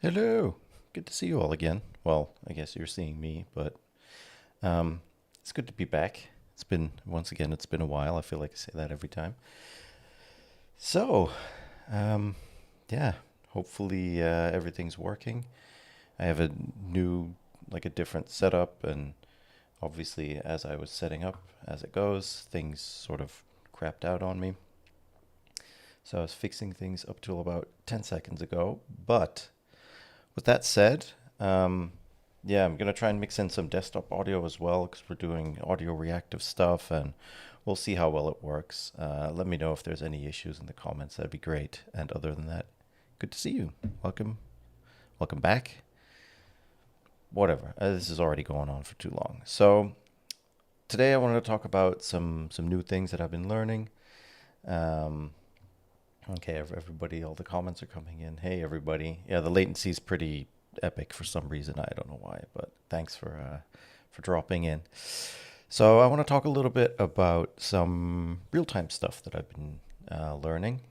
Hello. Good to see you all again. Well, I guess you're seeing me, but it's good to be back. Once again, it's been a while. I feel like I say that every time. So, um, yeah, hopefully everything's working. I have a new, like a different setup, and obviously, as I was setting up as it goes, things sort of crapped out on me. So I was fixing things up till about 10 seconds ago, but with that said, yeah, I'm gonna try and mix in some desktop audio as well because we're doing audio reactive stuff, and we'll see how well it works. Let me know if there's any issues in the comments. That'd be great. And other than that, good to see you. Welcome, welcome back. Whatever. This is already going on for too long. So today I wanted to talk about some new things that I've been learning. Um, Okay, everybody, all the comments are coming in. Hey, everybody. Yeah, the latency is pretty epic for some reason. I don't know why, but thanks for dropping in. So I want to talk a little bit about some real-time stuff that I've been learning.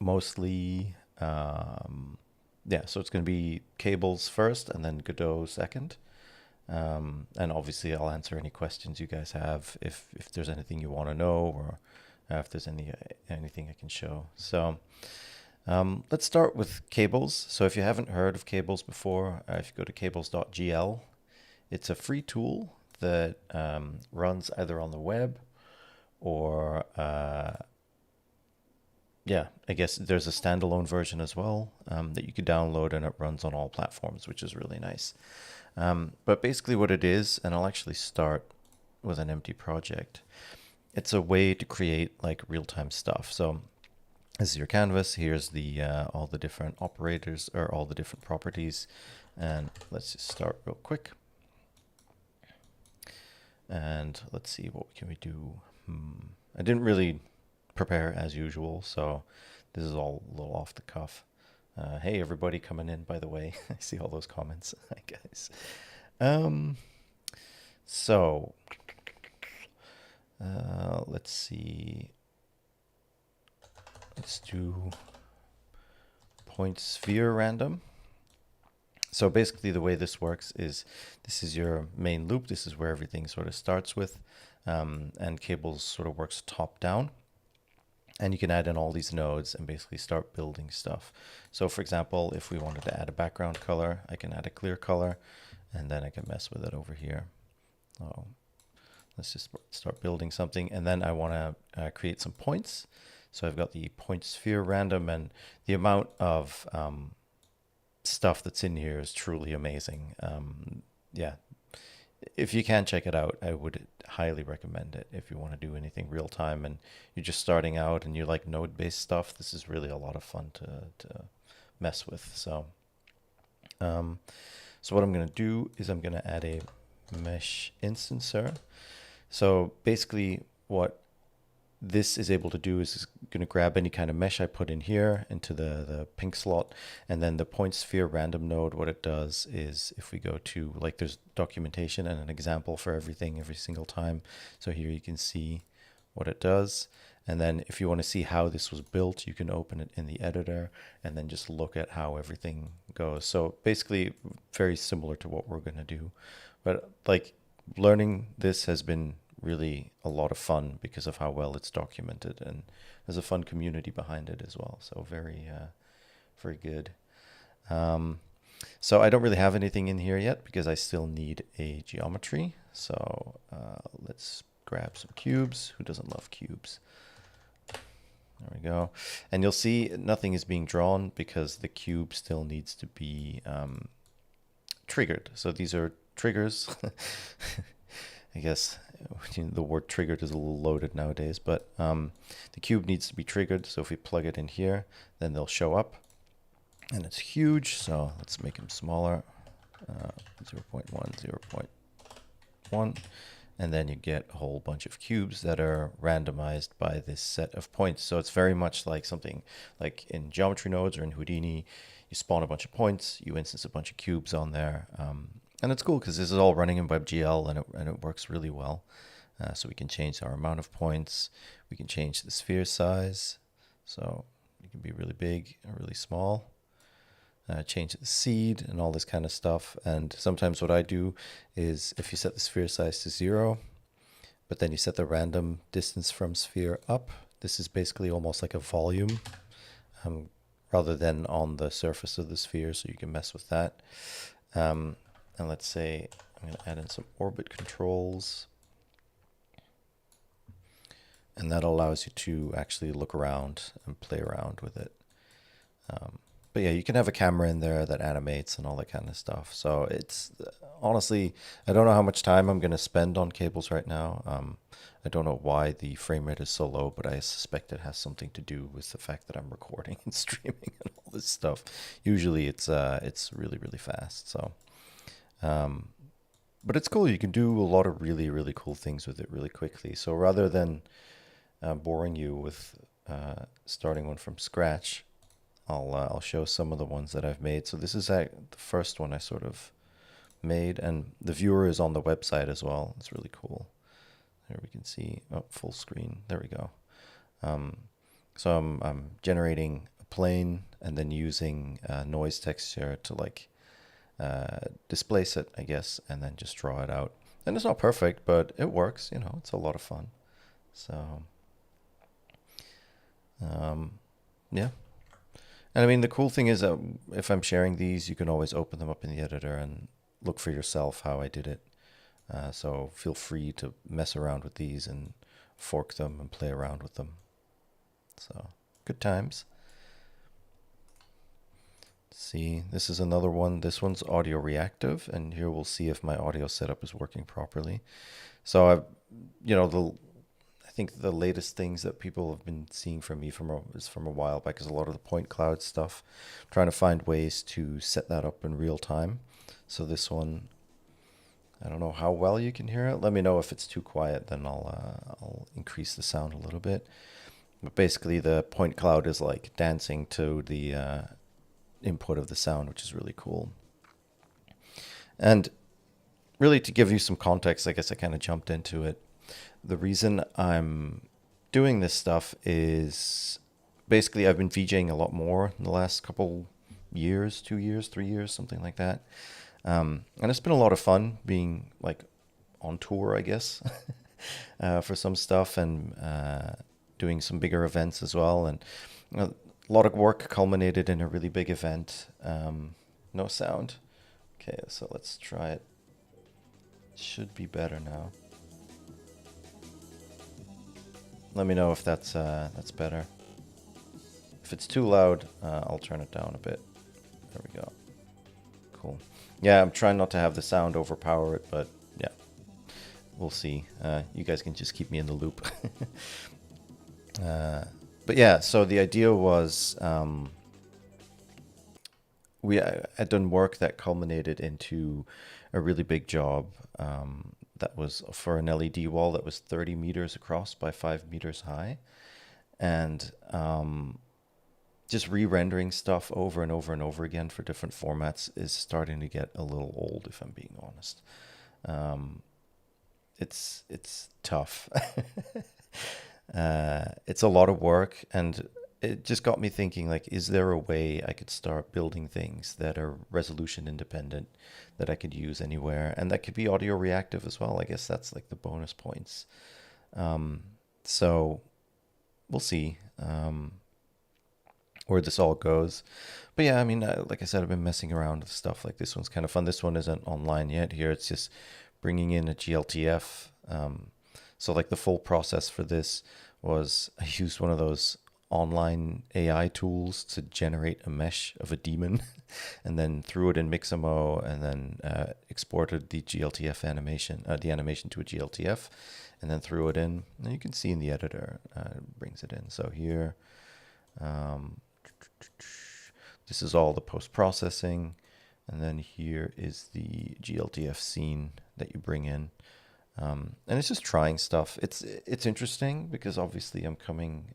Mostly, yeah. So it's going to be cables first, and then Godot second. And obviously, I'll answer any questions you guys have if there's anything you want to know or if there's anything I can show. So let's start with cables. So if you haven't heard of cables before, if you go to cables.gl, it's a free tool that runs either on the web or yeah, I guess there's a standalone version as well that you could download, and it runs on all platforms, which is really nice. But basically, what it is, and I'll actually start with an empty project. It's a way to create like real-time stuff. So this is your canvas. Here's the all the different operators or all the different properties, and let's just start real quick. And let's see, what can we do? I didn't really prepare as usual, so this is all a little off the cuff. Hey, everybody coming in, by the way. I see all those comments. Hi, guys. Um, so let's see. Let's do point sphere random. So basically the way this works is this is your main loop. This is where everything sort of starts with, and cables sort of works top down. And you can add in all these nodes and basically start building stuff. So for example, if we wanted to add a background color, I can add a clear color, and then I can mess with it over here. So let's just start building something. And then I want to create some points. So I've got the point sphere random, and the amount of stuff that's in here is truly amazing. Yeah, if you can check it out, I would highly recommend it. If you want to do anything real time and you're just starting out and you like node based stuff, this is really a lot of fun to mess with. So, so what I'm going to do is I'm going to add a mesh instancer. So basically, what this is able to do is going to grab any kind of mesh I put in here into the pink slot, and then the point sphere random node, what it does is if we go to, like, there's documentation and an example for everything every single time. So here you can see what it does. And then if you want to see how this was built, you can open it in the editor and then just look at how everything goes. So basically very similar to what we're going to do. But like learning this has been really a lot of fun because of how well it's documented, and there's a fun community behind it as well. So very, very good. So I don't really have anything in here yet because I still need a geometry. So let's grab some cubes. Who doesn't love cubes? There we go. And you'll see nothing is being drawn because the cube still needs to be triggered. So these are triggers. I guess the word triggered is a little loaded nowadays, but the cube needs to be triggered. So if we plug it in here, then they'll show up, and it's huge. So let's make them smaller, 0.1, 0.1, and then you get a whole bunch of cubes that are randomized by this set of points. So it's very much like something like in geometry nodes or in Houdini. You spawn a bunch of points, you instance a bunch of cubes on there. And it's cool because this is all running in WebGL, and it works really well. So we can change our amount of points. We can change the sphere size. So it can be really big or really small. change the seed and all this kind of stuff. And sometimes what I do is if you set the sphere size to 0, but then you set the random distance from sphere up, this is basically almost like a volume rather than on the surface of the sphere, so you can mess with that. And let's say I'm going to add in some orbit controls. And that allows you to actually look around and play around with it. But yeah, you can have a camera in there that animates and all that kind of stuff. So it's honestly, I don't know how much time I'm going to spend on cables right now. I don't know why the frame rate is so low, but I suspect it has something to do with the fact that I'm recording and streaming and all this stuff. Usually it's really, really fast. So, but it's cool. You can do a lot of really, really cool things with it really quickly. So rather than boring you with starting one from scratch, I'll show some of the ones that I've made. So this is the first one I sort of made, and the viewer is on the website as well. It's really cool. There we can see full screen. There we go. So I'm generating a plane and then using noise texture to like displace it, I guess, and then just draw it out. And it's not perfect, but it works. You know, it's a lot of fun. So yeah. And I mean, the cool thing is that if I'm sharing these, you can always open them up in the editor and look for yourself how I did it. So feel free to mess around with these and fork them and play around with them. So good times. See, this is another one. This one's audio reactive, and here we'll see if my audio setup is working properly. So I think the latest things that people have been seeing from me is from a while back is a lot of the point cloud stuff. I'm trying to find ways to set that up in real time. So this one, I don't know how well you can hear it. Let me know if it's too quiet, then I'll increase the sound a little bit. But basically the point cloud is like dancing to the input of the sound, which is really cool. And really to give you some context, I guess I kind of jumped into it. The reason I'm doing this stuff is basically I've been VJing a lot more in the last couple years, 2 years, 3 years, something like that. And it's been a lot of fun being like on tour, I guess, for some stuff and doing some bigger events as well. And a lot of work culminated in a really big event. No sound. Okay, so let's try it. Should be better now. Let me know if that's better. If it's too loud, I'll turn it down a bit. There we go. Cool. Yeah, I'm trying not to have the sound overpower it, but yeah, we'll see. You guys can just keep me in the loop. But yeah, so the idea was we had done work that culminated into a really big job that was for an LED wall that was 30 meters across by 5 meters high. And just re-rendering stuff over and over and over again for different formats is starting to get a little old, if I'm being honest. It's tough. It's a lot of work, and it just got me thinking, like, is there a way I could start building things that are resolution independent that I could use anywhere, and that could be audio reactive as well? I guess that's like the bonus points. So we'll see where this all goes. But yeah, I mean, like I said, I've been messing around with stuff. Like this one's kind of fun. This one isn't online yet. Here it's just bringing in a GLTF. So like the full process for this was I used one of those online AI tools to generate a mesh of a daemon and then threw it in Mixamo and then exported the GLTF animation, the animation to a GLTF, and then threw it in. And you can see in the editor, it brings it in. So here, this is all the post-processing. And then here is the GLTF scene that you bring in. And it's just trying stuff. It's interesting because obviously I'm coming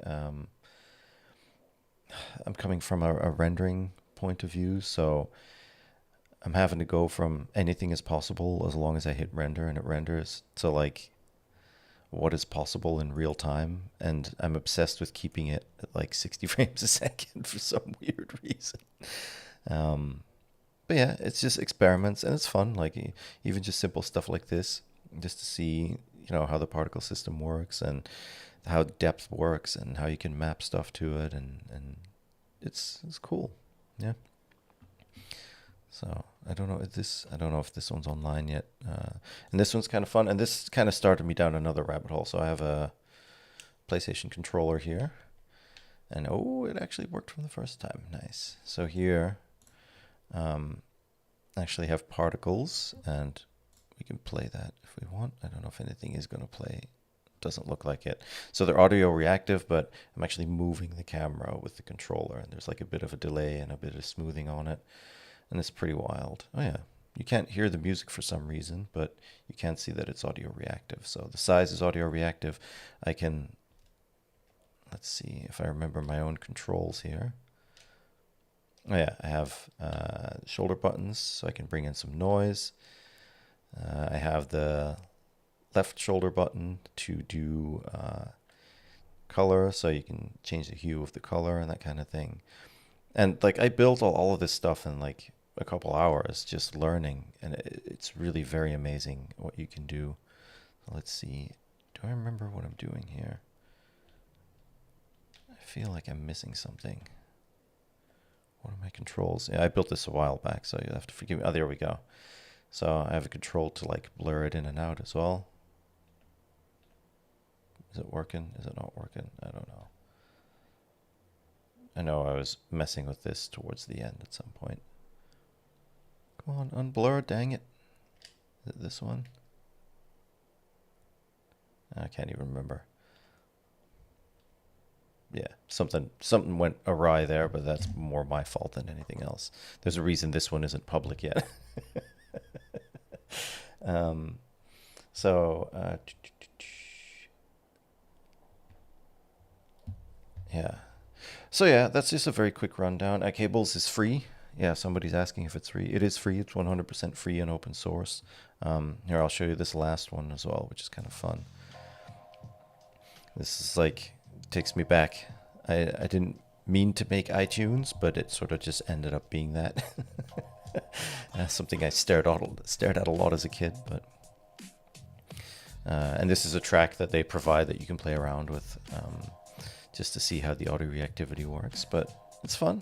from a rendering point of view, so I'm having to go from anything is possible as long as I hit render and it renders to like what is possible in real time, and I'm obsessed with keeping it at like 60 frames a second for some weird reason. Um, but yeah, it's just experiments and it's fun. Like even just simple stuff like this, just to see, how the particle system works and how depth works and how you can map stuff to it, and it's cool. Yeah. So I don't know if this one's online yet. And this one's kind of fun. And this kind of started me down another rabbit hole. So I have a PlayStation controller here, and oh, it actually worked from the first time. Nice. So here, actually have particles, and we can play that if we want. I don't know if anything is going to play. Doesn't look like it. So they're audio reactive, but I'm actually moving the camera with the controller, and there's like a bit of a delay and a bit of smoothing on it, and it's pretty wild. Oh yeah, you can't hear the music for some reason, but you can see that it's audio reactive. So the size is audio reactive. I can, let's see if I remember my own controls here. Oh yeah, I have shoulder buttons, so I can bring in some noise. I have the left shoulder button to do color, so you can change the hue of the color and that kind of thing. And like I built all of this stuff in like a couple hours just learning, and it's really very amazing what you can do. So let's see. Do I remember what I'm doing here? I feel like I'm missing something. What are my controls? Yeah, I built this a while back, so you'll have to forgive me. Oh, there we go. So I have a control to like blur it in and out as well. Is it working? Is it not working? I don't know. I know I was messing with this towards the end at some point. Come on, unblur, dang it. Is it this one? I can't even remember. Yeah, something went awry there, but that's more my fault than anything else. There's a reason this one isn't public yet. So, yeah. So yeah, that's just a very quick rundown. Cables is free. Yeah, somebody's asking if it's free. It is free. It's 100% free and open source. Here, I'll show you this last one as well, which is kind of fun. This is like, takes me back. I didn't mean to make iTunes, but it sort of just ended up being that. Something I stared at a lot as a kid, but and this is a track that they provide that you can play around with, just to see how the audio reactivity works. But it's fun.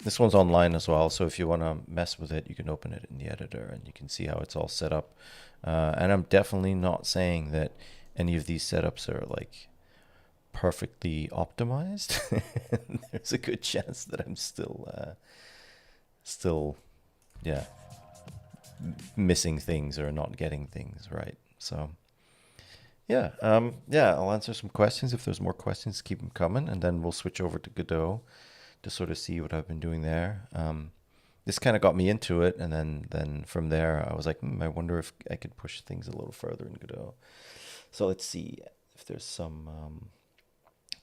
This one's online as well, so if you want to mess with it, you can open it in the editor and you can see how it's all set up. And I'm definitely not saying that any of these setups are like perfectly optimized. There's a good chance that I'm still, yeah, missing things or not getting things right. So, yeah, I'll answer some questions. If there's more questions, keep them coming, and then we'll switch over to Godot to sort of see what I've been doing there. This kind of got me into it, and then from there, I was like, I wonder if I could push things a little further in Godot. So let's see if there's some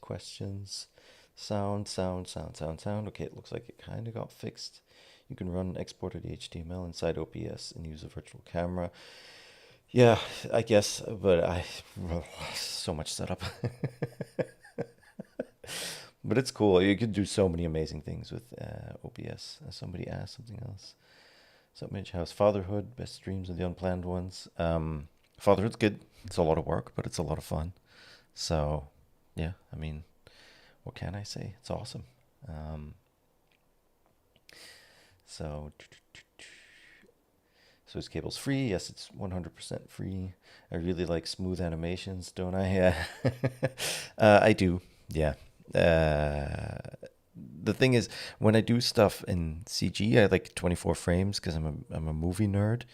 questions. Sound. Okay, it looks like it kind of got fixed. You can run exported HTML inside OBS and use a virtual camera. Yeah, I guess, but so much setup. But it's cool. You can do so many amazing things with OBS. Somebody asked something else. Submit House Fatherhood, best streams and the unplanned ones. Fatherhood's good. It's a lot of work, but it's a lot of fun. So, yeah, I mean, what can I say? It's awesome. So his cable's free. Yes, it's 100% free. I really like smooth animations, don't I? Yeah, I do. Yeah. The thing is, when I do stuff in CG, I like 24 frames because I'm a movie nerd.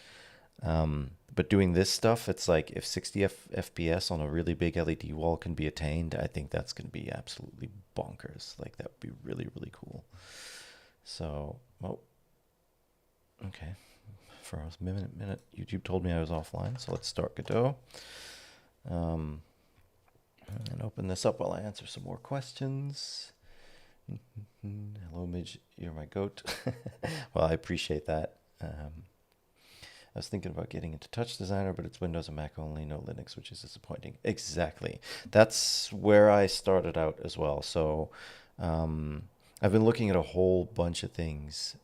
But doing this stuff, it's like if 60 FPS on a really big LED wall can be attained, I think that's going to be absolutely bonkers. Like that would be really, really cool. So, oh, okay. For a minute, YouTube told me I was offline, so let's start Godot. And open this up while I answer some more questions. Hello, Midge, you're my goat. Well, I appreciate that. I was thinking about getting into Touch Designer, but it's Windows and Mac only, no Linux, which is disappointing. Exactly. That's where I started out as well. So I've been looking at a whole bunch of things.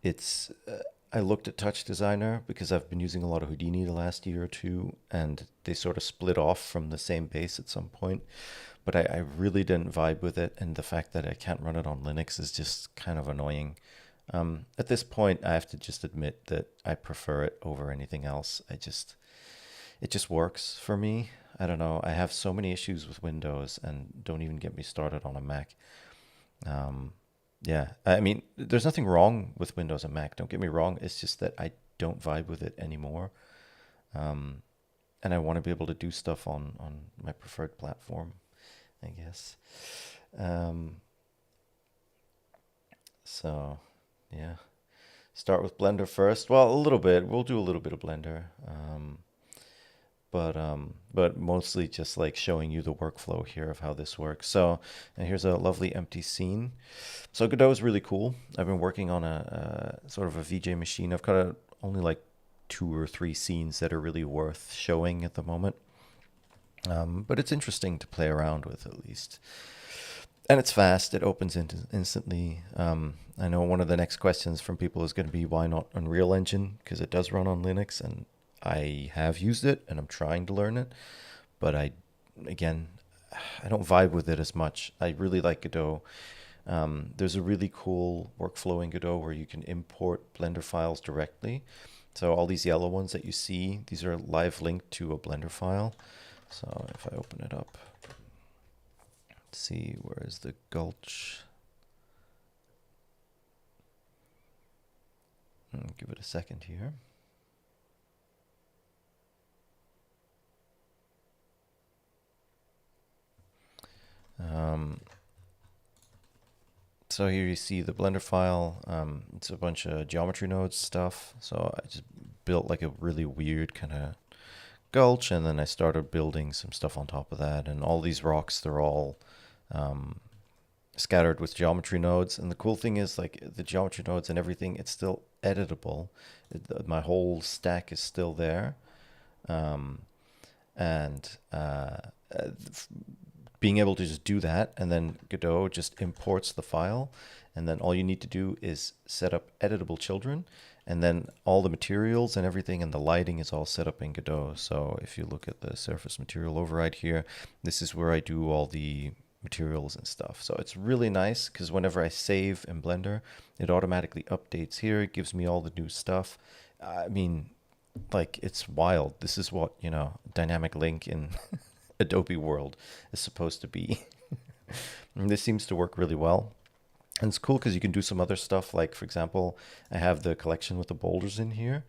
It's I looked at Touch Designer because I've been using a lot of Houdini the last year or two, and they sort of split off from the same base at some point. But I really didn't vibe with it, and the fact that I can't run it on Linux is just kind of annoying. At this point, I have to just admit that I prefer it over anything else. It just works for me. I don't know. I have so many issues with Windows, and don't even get me started on a Mac. Um, yeah, I mean, there's nothing wrong with Windows and Mac. Don't get me wrong. It's just that I don't vibe with it anymore, um, and I want to be able to do stuff on my preferred platform, I guess. Um, so, yeah. Start with Blender first. Well, a little bit. We'll do a little bit of Blender. But mostly just like showing you the workflow here of how this works. So, and here's a lovely empty scene. So Godot is really cool. I've been working on a sort of a VJ machine. I've got only like 2 or 3 scenes that are really worth showing at the moment. But it's interesting to play around with at least. And it's fast. It opens instantly. I know one of the next questions from people is going to be why not Unreal Engine? Because it does run on Linux, and I have used it, and I'm trying to learn it. But again, I don't vibe with it as much. I really like Godot. There's a really cool workflow in Godot where you can import Blender files directly. So all these yellow ones that you see, these are live linked to a Blender file. So if I open it up, let's see, where is the gulch? Give it a second here. So here you see the Blender file. It's a bunch of geometry nodes stuff. So I just built like a really weird kind of gulch, and then I started building some stuff on top of that. And all these rocks, they're all scattered with geometry nodes. And the cool thing is, like, the geometry nodes and everything, it's still editable. My whole stack is still there. Um, and being able to just do that, and then Godot just imports the file, and then all you need to do is set up editable children, and then all the materials and everything and the lighting is all set up in Godot. So if you look at the surface material override here, this is where I do all the materials and stuff. So it's really nice because whenever I save in Blender, it automatically updates here. It gives me all the new stuff. I mean, like, it's wild. This is what, dynamic link in Adobe world is supposed to be. And this seems to work really well. And it's cool because you can do some other stuff. Like, for example, I have the collection with the boulders in here,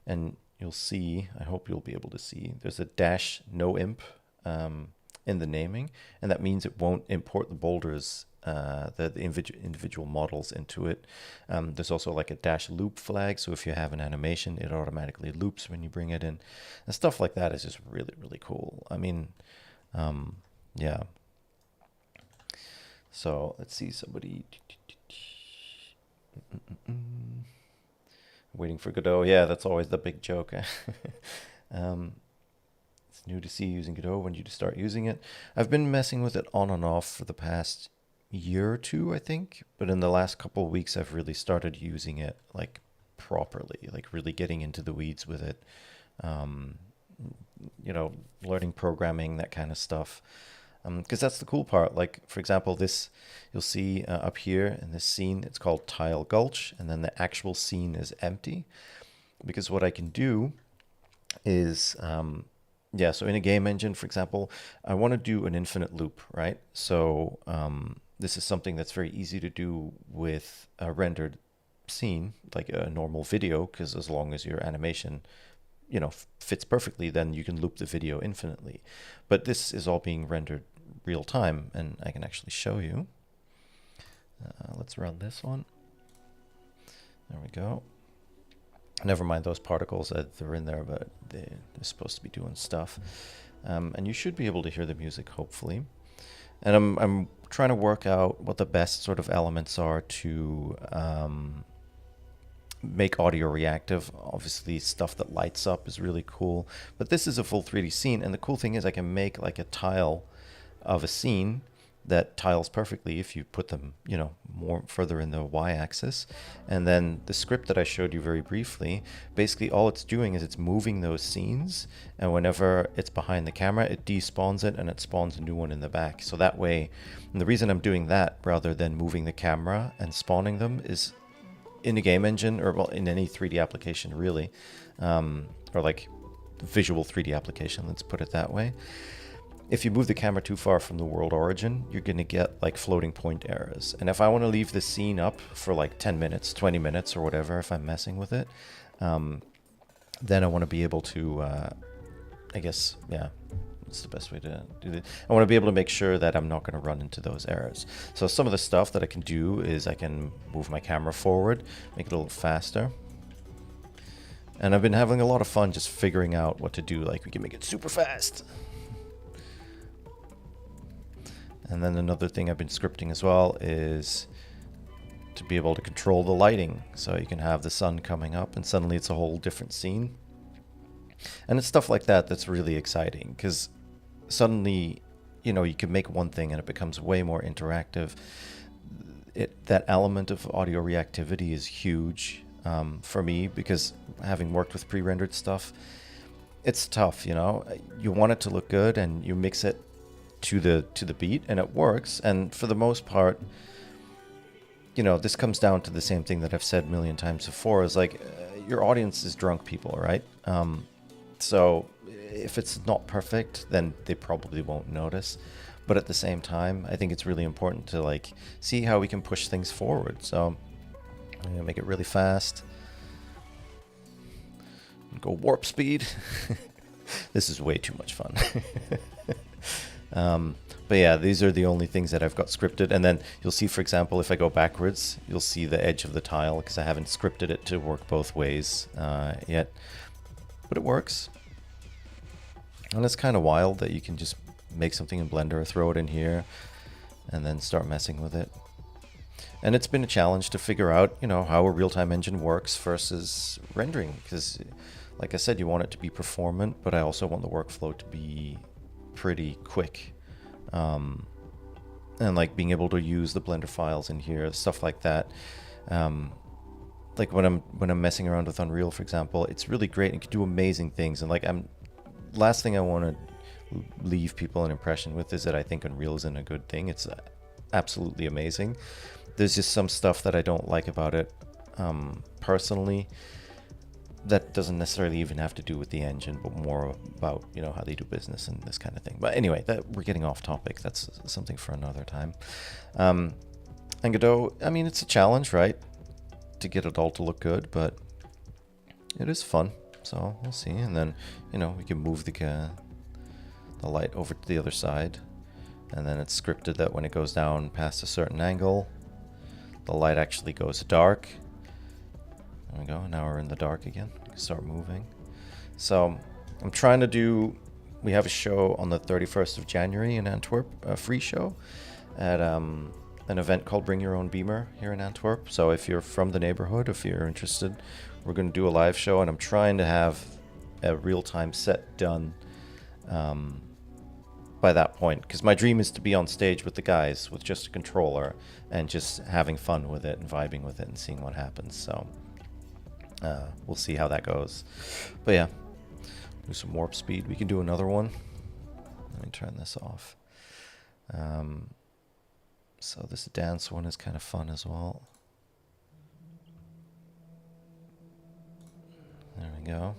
and you'll see, I hope you'll be able to see, there's a dash no imp in the naming, and that means it won't import the boulders, the individual models into it. There's also like a dash loop flag, so if you have an animation, it automatically loops when you bring it in. And stuff like that is just really, really cool. I mean, yeah. So let's see, somebody waiting for Godot. Yeah, that's always the big joke. um, it's new to see using Godot. When did you start using it? I've been messing with it on and off for the past year or two, I think. But in the last couple of weeks, I've really started using it like properly, like really getting into the weeds with it. Um, Learning programming, that kind of stuff. Because that's the cool part. Like, for example, this, you'll see up here in this scene, it's called Tile Gulch, and then the actual scene is empty. Because what I can do is, so in a game engine, for example, I want to do an infinite loop, right? So this is something that's very easy to do with a rendered scene, like a normal video, because as long as your animation fits perfectly, then you can loop the video infinitely. But this is all being rendered real time, and I can actually show you. Let's run this one. There we go. Never mind those particles that they're in there, but they're supposed to be doing stuff. And you should be able to hear the music, hopefully. And I'm trying to work out what the best sort of elements are to make audio reactive. Obviously, stuff that lights up is really cool. But this is a full 3D scene, and the cool thing is I can make like a tile of a scene that tiles perfectly if you put them, more further in the y-axis. And then the script that I showed you very briefly, basically all it's doing is it's moving those scenes, and whenever it's behind the camera, it despawns it and it spawns a new one in the back. So that way, and the reason I'm doing that rather than moving the camera and spawning them is in a game engine, or well, in any 3D application really, or like visual 3D application, let's put it that way. If you move the camera too far from the world origin, you're going to get like floating point errors. And if I want to leave the scene up for like 10 minutes, 20 minutes or whatever, if I'm messing with it, then I want to be able to, I guess, yeah, that's the best way to do it. I want to be able to make sure that I'm not going to run into those errors. So some of the stuff that I can do is I can move my camera forward, make it a little faster. And I've been having a lot of fun just figuring out what to do. Like we can make it super fast. And then another thing I've been scripting as well is to be able to control the lighting. So you can have the sun coming up and suddenly it's a whole different scene. And it's stuff like that that's really exciting, because suddenly, you can make one thing and it becomes way more interactive. That element of audio reactivity is huge for me, because having worked with pre-rendered stuff, it's tough, You want it to look good and you mix it to the beat and it works. And for the most part, this comes down to the same thing that I've said a million times before, is like your audience is drunk people, right? So if it's not perfect, then they probably won't notice. But at the same time, I think it's really important to like see how we can push things forward. So I'm gonna make it really fast. Go warp speed. This is way too much fun. But yeah, these are the only things that I've got scripted. And then you'll see, for example, if I go backwards, you'll see the edge of the tile, because I haven't scripted it to work both ways yet. But it works. And it's kind of wild that you can just make something in Blender, throw it in here, and then start messing with it. And it's been a challenge to figure out, how a real-time engine works versus rendering. Because, like I said, you want it to be performant, but I also want the workflow to be pretty quick. And like being able to use the Blender files in here, stuff like that. Like when I'm messing around with Unreal, for example, it's really great and can do amazing things. And like last thing I want to leave people an impression with is that I think Unreal isn't a good thing. It's absolutely amazing. There's just some stuff that I don't like about it personally, that doesn't necessarily even have to do with the engine, but more about, how they do business and this kind of thing. But anyway, we're getting off topic. That's something for another time. And Godot, I mean, it's a challenge, right? To get it all to look good, but it is fun. So we'll see. And then, we can move the light over to the other side. And then it's scripted that when it goes down past a certain angle, the light actually goes dark. There we go. Now we're in the dark again. We can start moving. So I'm trying to we have a show on the 31st of January in Antwerp, a free show at an event called Bring Your Own Beamer here in Antwerp. So if you're from the neighborhood, if you're interested, we're going to do a live show, and I'm trying to have a real-time set done by that point, because my dream is to be on stage with the guys with just a controller and just having fun with it and vibing with it and seeing what happens. So we'll see how that goes. But yeah, do some warp speed. We can do another one. Let me turn this off. So this dance one is kind of fun as well. There we go.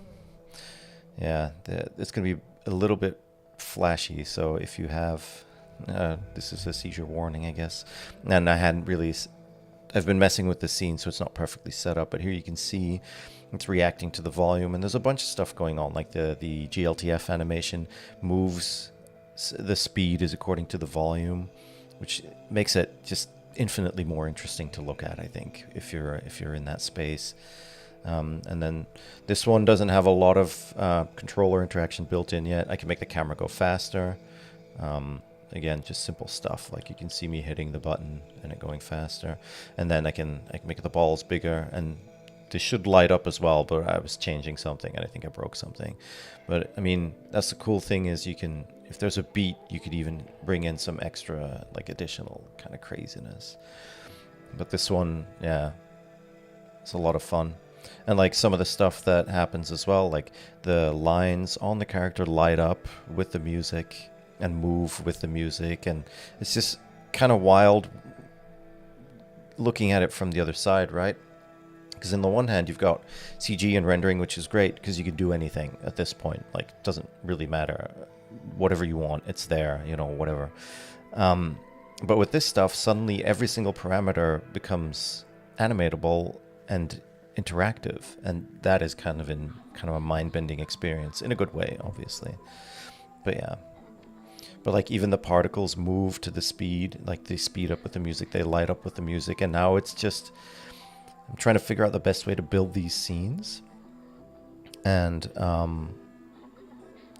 Yeah, it's going to be a little bit flashy, so if you have... this is a seizure warning, I guess. And I've been messing with the scene, so it's not perfectly set up, but here you can see it's reacting to the volume, and there's a bunch of stuff going on, like the GLTF animation moves, the speed is according to the volume, which makes it just infinitely more interesting to look at, I think, if you're in that space. And then this one doesn't have a lot of controller interaction built in yet. I can make the camera go faster. Again, just simple stuff, like you can see me hitting the button and it going faster. And then I can make the balls bigger, and they should light up as well, but I was changing something and I think I broke something. But I mean, that's the cool thing, is you can if there's a beat, you could even bring in some extra, like, additional kind of craziness. But this one, yeah, it's a lot of fun. And like some of the stuff that happens as well, like the lines on the character light up with the music and move with the music, and it's just kind of wild looking at it from the other side, right? Because in the one hand, you've got CG and rendering, which is great because you can do anything at this point. Like, it doesn't really matter. Whatever you want, it's there, you know, whatever. But with this stuff, suddenly every single parameter becomes animatable and interactive, and that is kind of a mind-bending experience in a good way, obviously. But yeah. But like even the particles move to the speed, like they speed up with the music, they light up with the music, and now it's just I'm trying to figure out the best way to build these scenes, and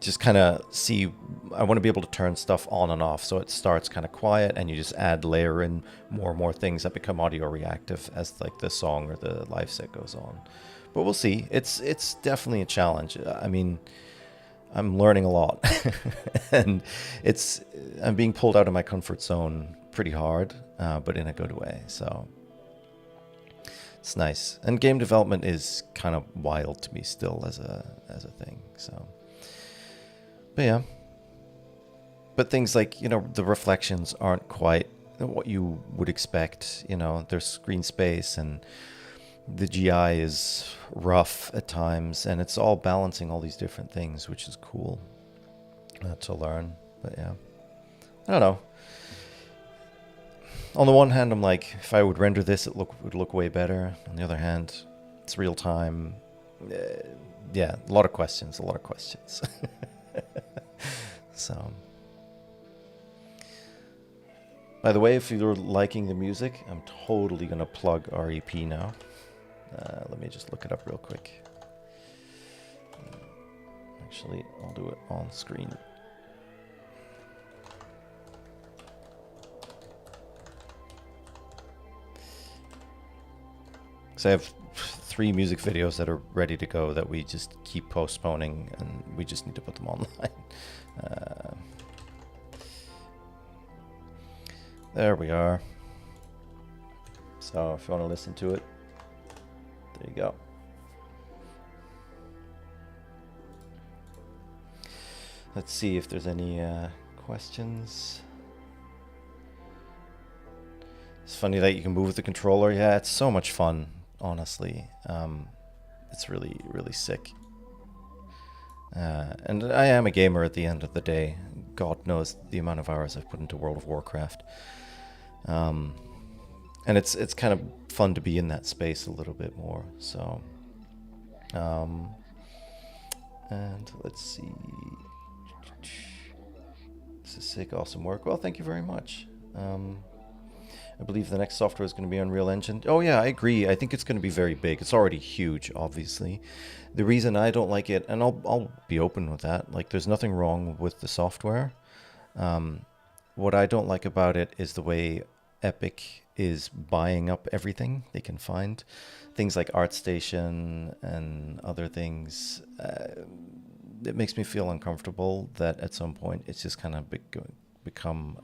just kind of see. I want to be able to turn stuff on and off, so it starts kind of quiet, and you just layer in more and more things that become audio reactive as like the song or the live set goes on. But we'll see. It's definitely a challenge. I mean, I'm learning a lot, and I'm being pulled out of my comfort zone pretty hard, but in a good way. So it's nice. And game development is kind of wild to me still as a thing. So, but yeah. But things like, you know, the reflections aren't quite what you would expect. You know, there's screen space and the GI is rough at times, and it's all balancing all these different things, which is cool to learn. But yeah, I don't know. On the one hand, I'm like, if I would render this, would look way better. On the other hand, it's real time. Yeah, a lot of questions. So, by the way, if you're liking the music, I'm totally gonna plug REP now. Let me just look it up real quick. Actually, I'll do it on screen. Because I have 3 music videos that are ready to go that we just keep postponing, and we just need to put them online. There we are. So if you want to listen to it, there you go. Let's see if there's any questions. It's funny that you can move with the controller. Yeah, it's so much fun, honestly. It's really, really sick. And I am a gamer at the end of the day. God knows the amount of hours I've put into World of Warcraft. And it's kind of fun to be in that space a little bit more. So, and let's see. This is sick, awesome work. Well, thank you very much. I believe the next software is going to be Unreal Engine. Oh yeah, I agree. I think it's going to be very big. It's already huge, obviously. The reason I don't like it, and I'll be open with that, like there's nothing wrong with the software. What I don't like about it is the way Epic is buying up everything they can find. Things like ArtStation and other things. It makes me feel uncomfortable that at some point it's just kind of become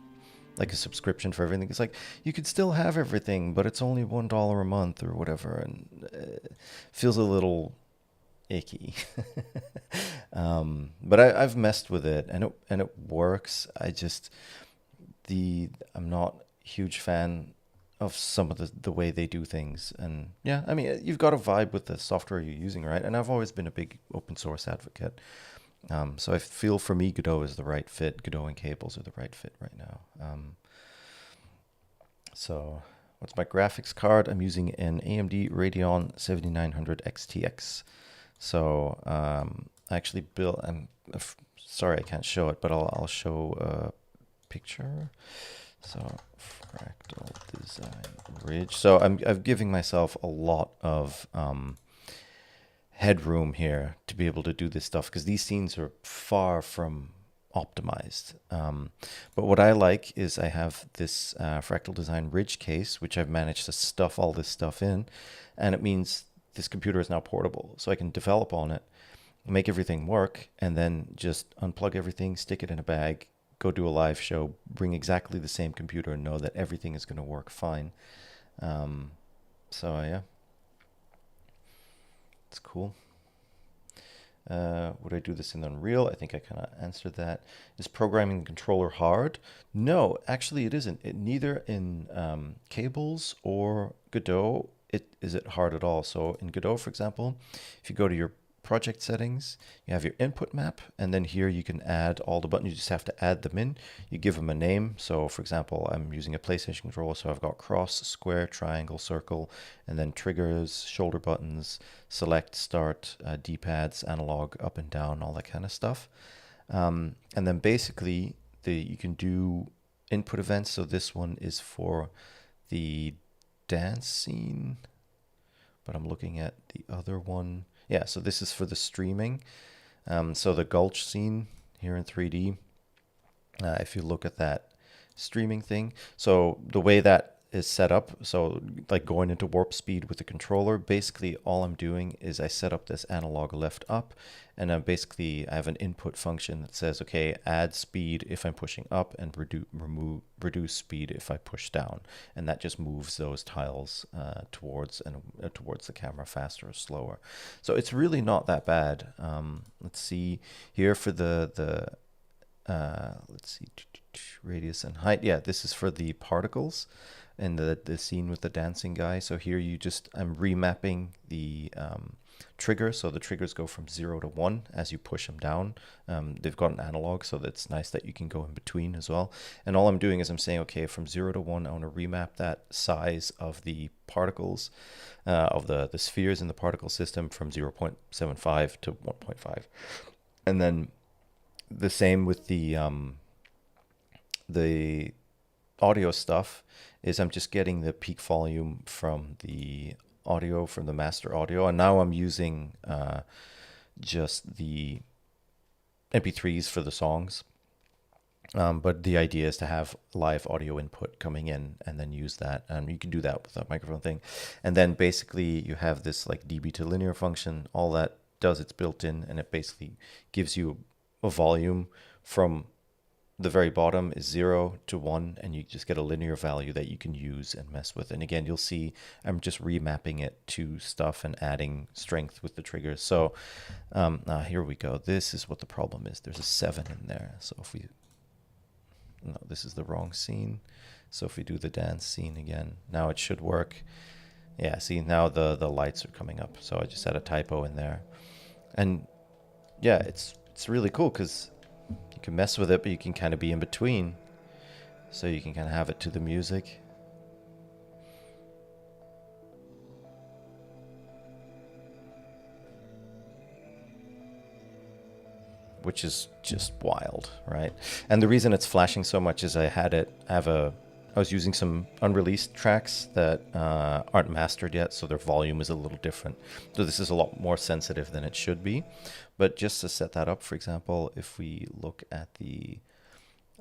like a subscription for everything. It's like you could still have everything, but it's only $1 a month or whatever, and it feels a little icky. But I've messed with it, and it works. I'm not a huge fan of some of the way they do things, and yeah, I mean, you've got to vibe with the software you're using, right? And I've always been a big open source advocate. So I feel for me, Godot is the right fit. Godot and cables are the right fit right now. So what's my graphics card? I'm using an AMD Radeon 7900 XTX. So I actually built. Sorry I can't show it, but I'll show a picture. So fractal design ridge. So I'm giving myself a lot of headroom here to be able to do this stuff, because these scenes are far from optimized. But what I like is I have this fractal design ridge case, which I've managed to stuff all this stuff in, and it means this computer is now portable, so I can develop on it. make everything work, and then just unplug everything, stick it in a bag, go do a live show, bring exactly the same computer, and know that everything is going to work fine. Um, yeah, it's cool. Would I do this in Unreal? I think I kind of answered that. Is programming the controller hard? No, actually, it isn't. Neither in Cables or Godot is it hard at all. So in Godot, for example, if you go to your project settings, you have your input map, and then here you can add all the buttons. You just have to add them in. You give them a name. So for example, I'm using a PlayStation controller, so I've got cross, square, triangle, circle, and then triggers, shoulder buttons, select, start, D-pads, analog, up and down, all that kind of stuff. And then basically you can do input events. So this one is for the dance scene, but I'm looking at the other one. Yeah, so this is for the streaming. So the gulch scene here in 3D, if you look at that streaming thing. So the way that is set up, so like going into warp speed with the controller, basically all I'm doing is I set up this analog left up, and I have an input function that says, okay, add speed if I'm pushing up, and reduce speed if I push down, and that just moves those tiles towards the camera faster or slower. So it's really not that bad. Let's see here for the let's see, radius and height. Yeah, this is for the particles and the scene with the dancing guy. So here I'm remapping the trigger. So the triggers go from 0 to 1 as you push them down. They've got an analog, so that's nice that you can go in between as well. And all I'm doing is I'm saying, okay, from 0 to 1, I want to remap that size of the particles, of the spheres in the particle system from 0.75 to 1.5. And then the same with the audio stuff is I'm just getting the peak volume from the audio, from the master audio, and now I'm using just the MP3s for the songs. But the idea is to have live audio input coming in and then use that. And you can do that with that microphone thing. And then basically you have this like dB to linear function. All that does, it's built in, and it basically gives you a volume from the very bottom is 0 to 1, and you just get a linear value that you can use and mess with. And again, you'll see I'm just remapping it to stuff and adding strength with the triggers. So here we go. This is what the problem is. There's a 7 in there. So no, this is the wrong scene. So if we do the dance scene again, now it should work. Yeah, see, now the lights are coming up. So I just had a typo in there. And yeah, it's really cool because you can mess with it, but you can kind of be in between. So you can kind of have it to the music. Which is just wild, right? And the reason it's flashing so much is I was using some unreleased tracks that aren't mastered yet, so their volume is a little different. So this is a lot more sensitive than it should be. But just to set that up, for example, if we look at the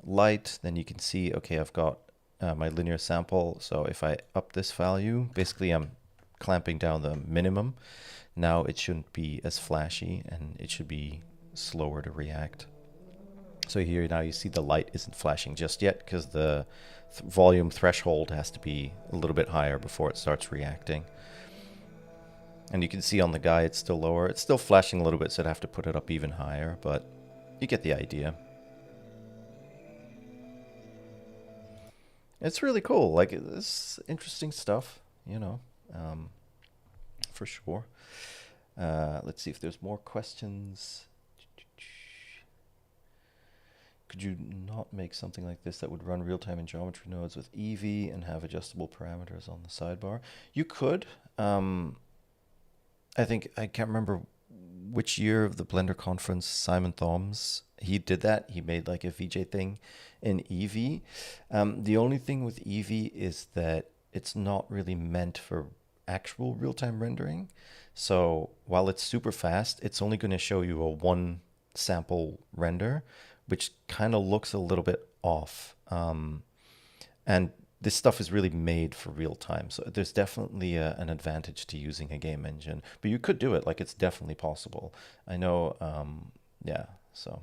light, then you can see, okay, I've got my linear sample. So if I up this value, basically I'm clamping down the minimum. Now it shouldn't be as flashy, and it should be slower to react. So here now you see the light isn't flashing just yet because the volume threshold has to be a little bit higher before it starts reacting. And you can see on the guy it's still lower. It's still flashing a little bit, so I'd have to put it up even higher, but you get the idea. It's really cool. Like, it's interesting stuff, for sure. Let's see if there's more questions. Could you not make something like this that would run real-time in geometry nodes with Eevee and have adjustable parameters on the sidebar? You could. I think, I can't remember which year of the Blender conference Simon Thoms, he did that. He made like a VJ thing in Eevee. The only thing with Eevee is that it's not really meant for actual real-time rendering. So while it's super fast, it's only going to show you a one sample render, which kind of looks a little bit off. And this stuff is really made for real time. So there's definitely an advantage to using a game engine, but you could do it. Like it's definitely possible. I know. Yeah. So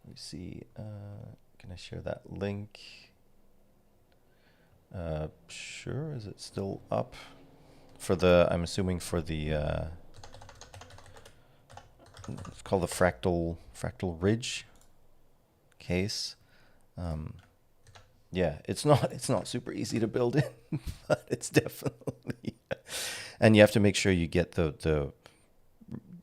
let me see. Can I share that link? Sure. Is it still up for the? I'm assuming for the. It's called the fractal ridge case. Um, yeah, it's not super easy to build in, but it's definitely. And you have to make sure you get the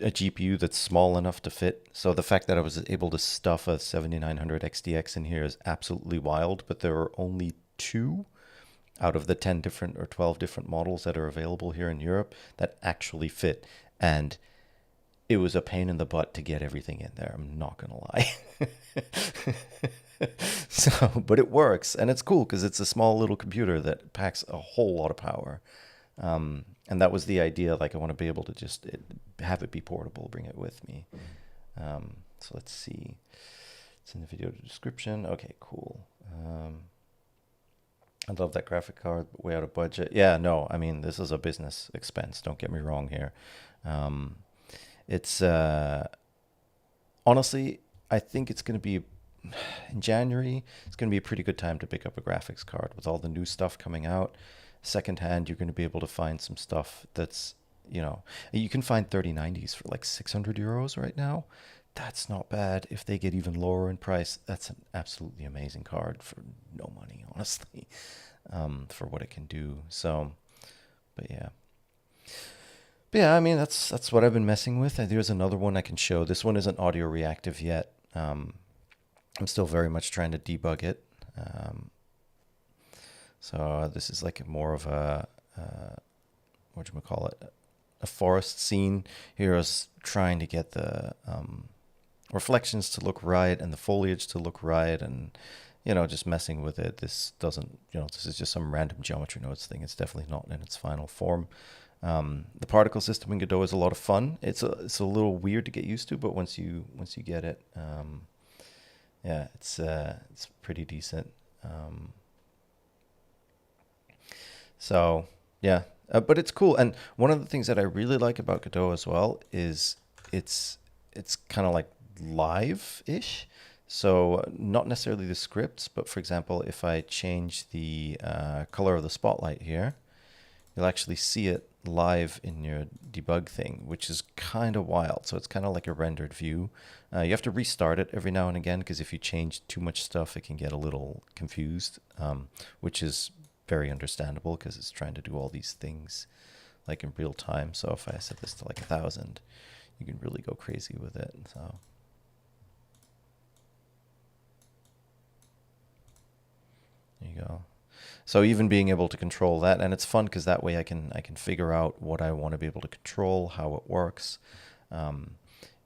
a GPU that's small enough to fit. So the fact that I was able to stuff a 7900 XTX in here is absolutely wild, but there are only two out of the 10 different or 12 different models that are available here in Europe that actually fit. And it was a pain in the butt to get everything in there. I'm not going to lie. So, but it works and it's cool because it's a small little computer that packs a whole lot of power. And that was the idea. Like I want to be able to just have it be portable, bring it with me. So let's see. It's in the video description. Okay, cool. I love that graphic card, but way out of budget. Yeah, no, I mean, this is a business expense. Don't get me wrong here. It's honestly, I think it's going to be in January. It's going to be a pretty good time to pick up a graphics card with all the new stuff coming out. Secondhand, you're going to be able to find some stuff that's, you can find 3090s for like 600 euros right now. That's not bad. If they get even lower in price, that's an absolutely amazing card for no money, honestly, for what it can do. So, but yeah. But yeah, I mean that's what I've been messing with. There's another one I can show. This one isn't audio reactive yet. I'm still very much trying to debug it. So this is like more of a what do you call it? A forest scene. Here I was trying to get the reflections to look right and the foliage to look right, and just messing with it. This doesn't, this is just some random geometry nodes thing. It's definitely not in its final form. The particle system in Godot is a lot of fun. It's a little weird to get used to, but once you get it, yeah, it's pretty decent. So yeah, but it's cool. And one of the things that I really like about Godot as well is it's kind of like live-ish. So not necessarily the scripts, but for example, if I change the color of the spotlight here, you'll actually see it live in your debug thing, which is kind of wild. So it's kind of like a rendered view. You have to restart it every now and again because if you change too much stuff, it can get a little confused, which is very understandable because it's trying to do all these things like in real time. So if I set this to like 1,000, you can really go crazy with it. So there you go. So even being able to control that, and it's fun because that way I can figure out what I want to be able to control, how it works.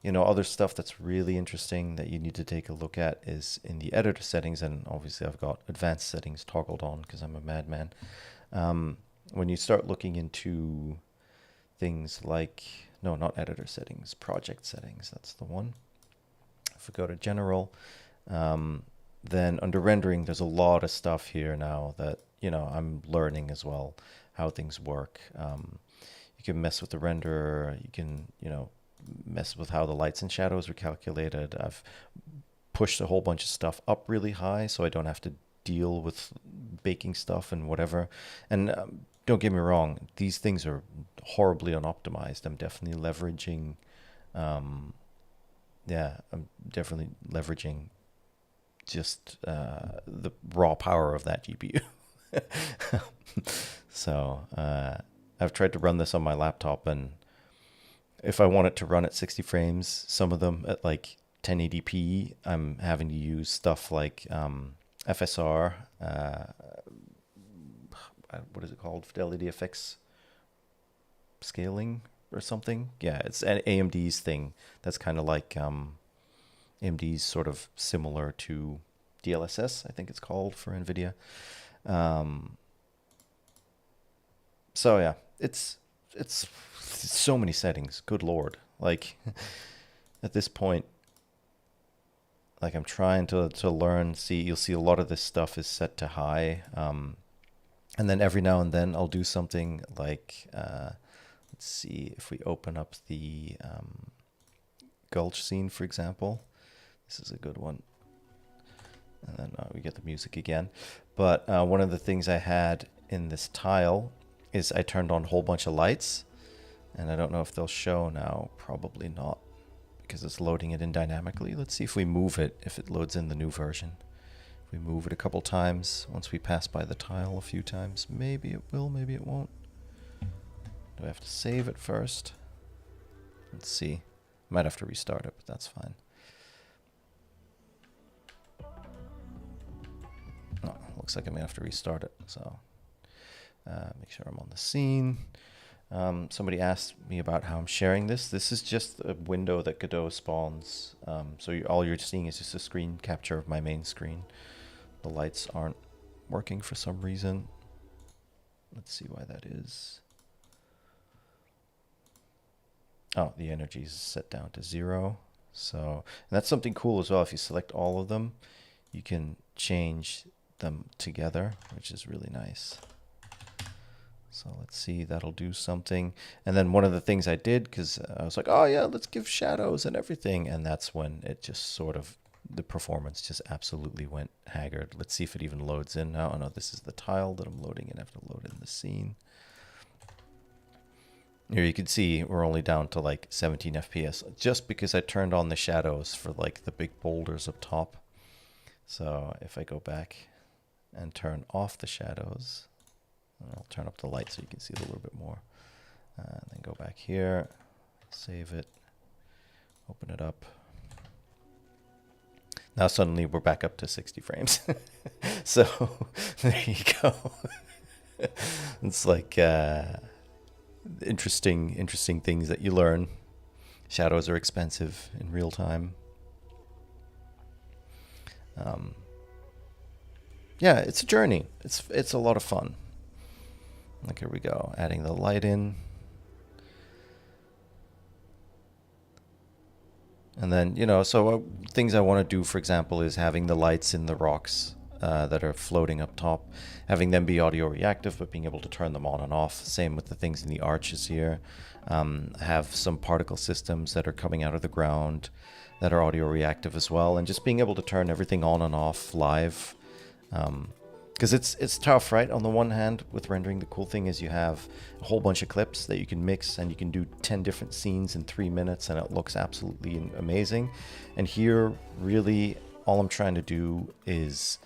Other stuff that's really interesting that you need to take a look at is in the editor settings, and obviously I've got advanced settings toggled on because I'm a madman. When you start looking into things like, no, not editor settings, project settings, that's the one. If we go to general, then under rendering, there's a lot of stuff here now that, I'm learning as well how things work. You can mess with the renderer. You can, mess with how the lights and shadows are calculated. I've pushed a whole bunch of stuff up really high so I don't have to deal with baking stuff and whatever. And don't get me wrong, these things are horribly unoptimized. I'm definitely leveraging, I'm definitely leveraging just the raw power of that GPU. So I've tried to run this on my laptop, and if I want it to run at 60 frames, some of them at like 1080p, I'm having to use stuff like FSR, what is it called? Fidelity FX scaling or something. Yeah, it's an AMD's thing that's kind of like AMD's sort of similar to DLSS, I think it's called for NVIDIA. So yeah, it's so many settings. Good Lord. Like at this point, like I'm trying to learn. See, you'll see a lot of this stuff is set to high. And then every now and then I'll do something like, let's see if we open up the gulch scene, for example. This is a good one. And then we get the music again. But one of the things I had in this tile is I turned on a whole bunch of lights. And I don't know if they'll show now. Probably not, because it's loading it in dynamically. Let's see if we move it, if it loads in the new version. If we move it a couple times, once we pass by the tile a few times, maybe it will, maybe it won't. Do I have to save it first? Let's see. Might have to restart it, but that's fine. Oh, looks like I may have to restart it, so make sure I'm on the scene. Somebody asked me about how I'm sharing this. This is just a window that Godot spawns. So all you're seeing is just a screen capture of my main screen. The lights aren't working for some reason. Let's see why that is. Oh, the energy is set down to 0. So, and that's something cool as well. If you select all of them, you can change them together, which is really nice. So let's see, that'll do something. And then one of the things I did, because I was like, oh yeah, let's give shadows and everything. And that's when it just sort of, the performance just absolutely went haggard. Let's see if it even loads in now. Oh no, this is the tile that I'm loading in. I have to load in the scene. Here you can see we're only down to like 17 FPS just because I turned on the shadows for like the big boulders up top. So if I go back and turn off the shadows, I'll turn up the light so you can see it a little bit more. Then go back here, save it, open it up. Now suddenly we're back up to 60 frames. So there you go. It's like interesting things that you learn. Shadows are expensive in real time. Yeah, it's a journey. It's a lot of fun. Like, here we go, adding the light in. And then, you know, so things I want to do, for example, is having the lights in the rocks that are floating up top, having them be audio reactive, but being able to turn them on and off. Same with the things in the arches here. Have some particle systems that are coming out of the ground that are audio reactive as well. And just being able to turn everything on and off live. Because it's tough, right? On the one hand, with rendering, the cool thing is you have a whole bunch of clips that you can mix, and you can do 10 different scenes in 3 minutes, and it looks absolutely amazing. And here, really, all I'm trying to do is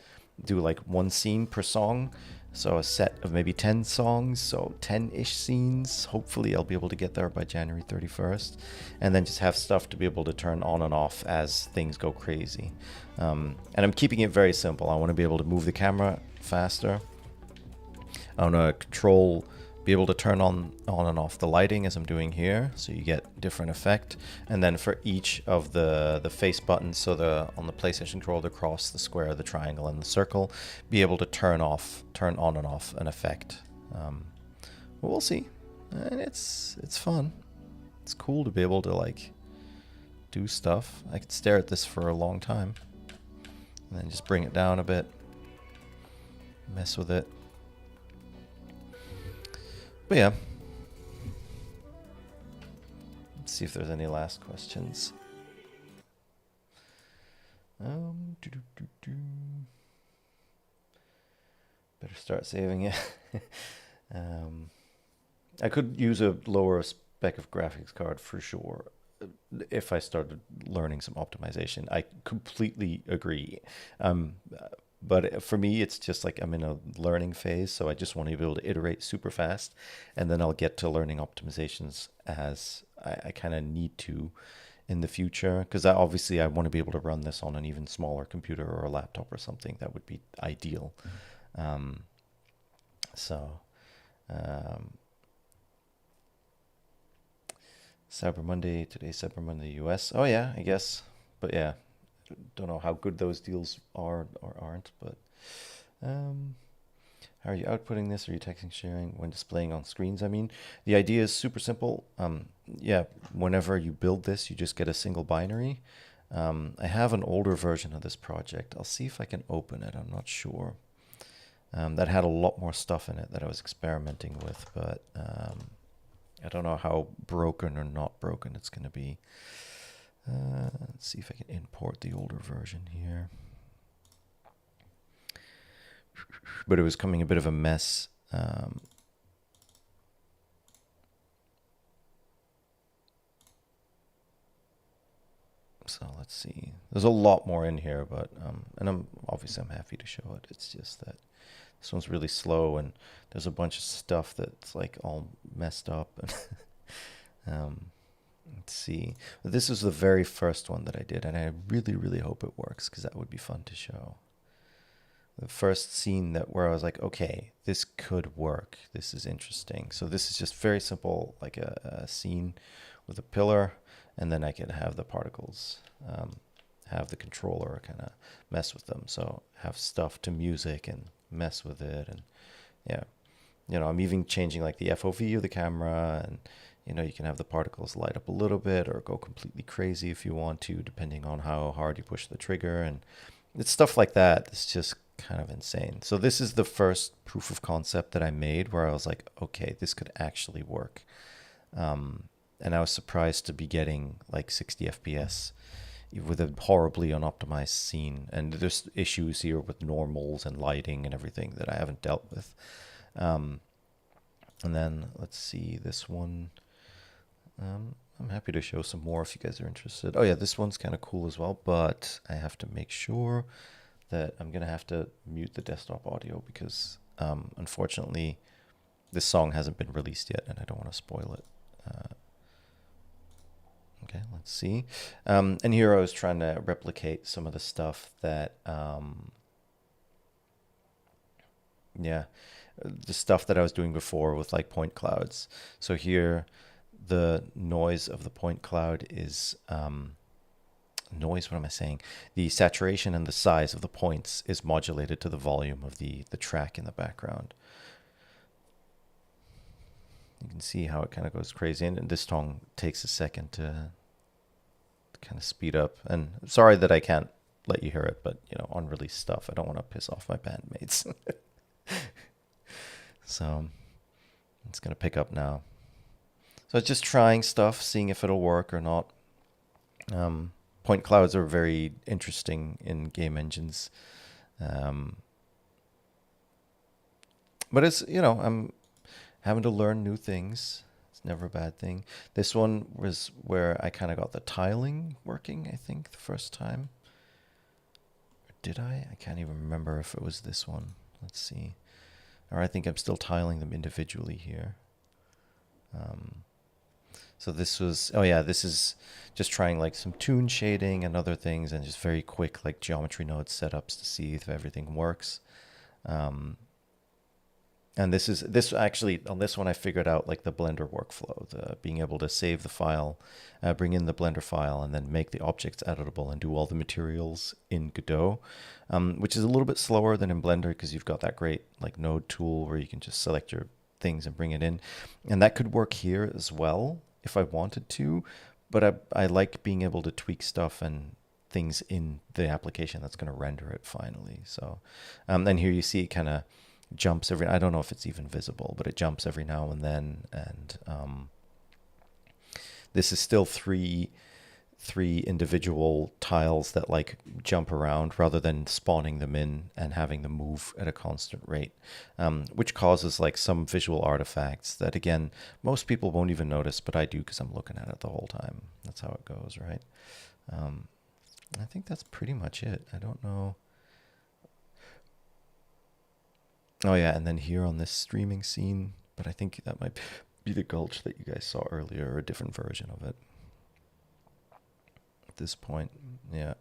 do like one scene per song. So a set of maybe 10 songs, so 10-ish scenes. Hopefully I'll be able to get there by January 31st. And then just have stuff to be able to turn on and off as things go crazy. And I'm keeping it very simple. I want to be able to move the camera faster. I want to be able to turn on and off the lighting as I'm doing here, so you get different effect. And then for each of the face buttons, so on the PlayStation controller, the cross, the square, the triangle, and the circle, be able to turn on and off an effect. Well, we'll see. And it's fun. It's cool to be able to like do stuff. I could stare at this for a long time, and then just bring it down a bit, mess with it. But yeah, let's see if there's any last questions. Better start saving it. I could use a lower spec of graphics card for sure if I started learning some optimization. I completely agree. But for me, it's just like I'm in a learning phase, so I just want to be able to iterate super fast, and then I'll get to learning optimizations as I kind of need to in the future, because obviously I want to be able to run this on an even smaller computer or a laptop or something. That would be ideal. Cyber Monday, today's Cyber Monday US. Oh yeah, I guess. But yeah. Don't know how good those deals are or aren't, but how are you outputting this? Are you texting, sharing when displaying on screens? I mean, the idea is super simple. Yeah, whenever you build this, you just get a single binary. I have an older version of this project. I'll see if I can open it. I'm not sure. That had a lot more stuff in it that I was experimenting with, but I don't know how broken or not broken it's going to be. Let's see if I can import the older version here. But it was coming a bit of a mess. So let's see. There's a lot more in here, but and I'm happy to show it. It's just that this one's really slow, and there's a bunch of stuff that's like all messed up. Let's see. This is the very first one that I did, and I really, really hope it works because that would be fun to show. The first scene where I was like, okay, this could work. This is interesting. So this is just very simple, like a scene with a pillar, and then I can have the particles, have the controller kind of mess with them. So have stuff to music and mess with it, and yeah, I'm even changing like the FOV of the camera, and you can have the particles light up a little bit or go completely crazy if you want to, depending on how hard you push the trigger, and it's stuff like that. It's just kind of insane. So this is the first proof of concept that I made where I was like, okay, this could actually work. And I was surprised to be getting like 60 FPS with a horribly unoptimized scene. And there's issues here with normals and lighting and everything that I haven't dealt with. And then let's see this one. I'm happy to show some more if you guys are interested. Oh yeah, this one's kind of cool as well, but I have to make sure that I'm going to have to mute the desktop audio because unfortunately this song hasn't been released yet and I don't want to spoil it. Okay, let's see. And here I was trying to replicate some of the stuff that, the stuff that I was doing before with like point clouds. So here, the noise of the point cloud is, noise, what am I saying? The saturation and the size of the points is modulated to the volume of the track in the background. You can see how it kind of goes crazy, and this song takes a second to kind of speed up. And sorry that I can't let you hear it, but unreleased stuff. I don't want to piss off my bandmates. So it's going to pick up now. So it's just trying stuff, seeing if it'll work or not. Point clouds are very interesting in game engines. But it's, I'm having to learn new things. It's never a bad thing. This one was where I kind of got the tiling working, I think, the first time. Or did I? I can't even remember if it was this one. Let's see. Or I think I'm still tiling them individually here. So this was, this is just trying like some tune shading and other things and just very quick like geometry node setups to see if everything works. And this actually, on this one I figured out like the Blender workflow, the being able to save the file, bring in the Blender file, and then make the objects editable and do all the materials in Godot, which is a little bit slower than in Blender because you've got that great like node tool where you can just select your things and bring it in. And that could work here as well if I wanted to, but I like being able to tweak stuff and things in the application that's going to render it finally. So, and here you see it kind of jumps every, I don't know if it's even visible, but it jumps every now and then. And this is still three individual tiles that like jump around rather than spawning them in and having them move at a constant rate, which causes like some visual artifacts that again most people won't even notice, but I do because I'm looking at it the whole time. That's how it goes, right? I think that's pretty much it. I don't know. Oh yeah, and then here on this streaming scene, but I think that might be the gulch that you guys saw earlier, or a different version of it. At this point, yeah.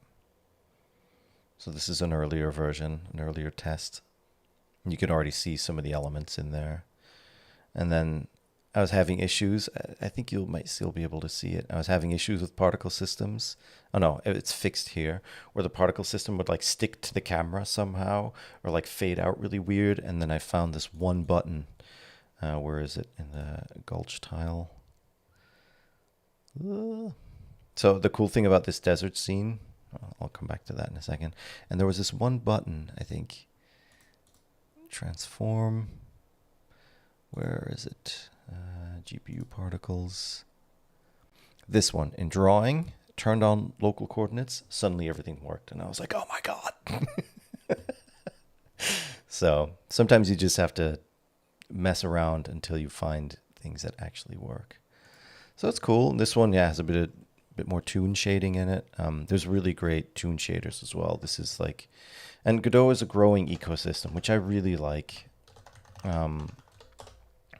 So this is an earlier version, an earlier test. You can already see some of the elements in there. And then I was having issues. I think you might still be able to see it. I was having issues with particle systems. Oh no, it's fixed here, where the particle system would like stick to the camera somehow or like fade out really weird. And then I found this one button. Where is it? In the gulch tile. So the cool thing about this desert scene, I'll come back to that in a second. And there was this one button, I think, transform. Where is it? GPU particles. This one in drawing, turned on local coordinates. Suddenly everything worked, and I was like, "Oh my god!" So sometimes you just have to mess around until you find things that actually work. So it's cool. This one, yeah, has a bit more toon shading in it. There's really great toon shaders as well. This is like, and Godot is a growing ecosystem, which I really like.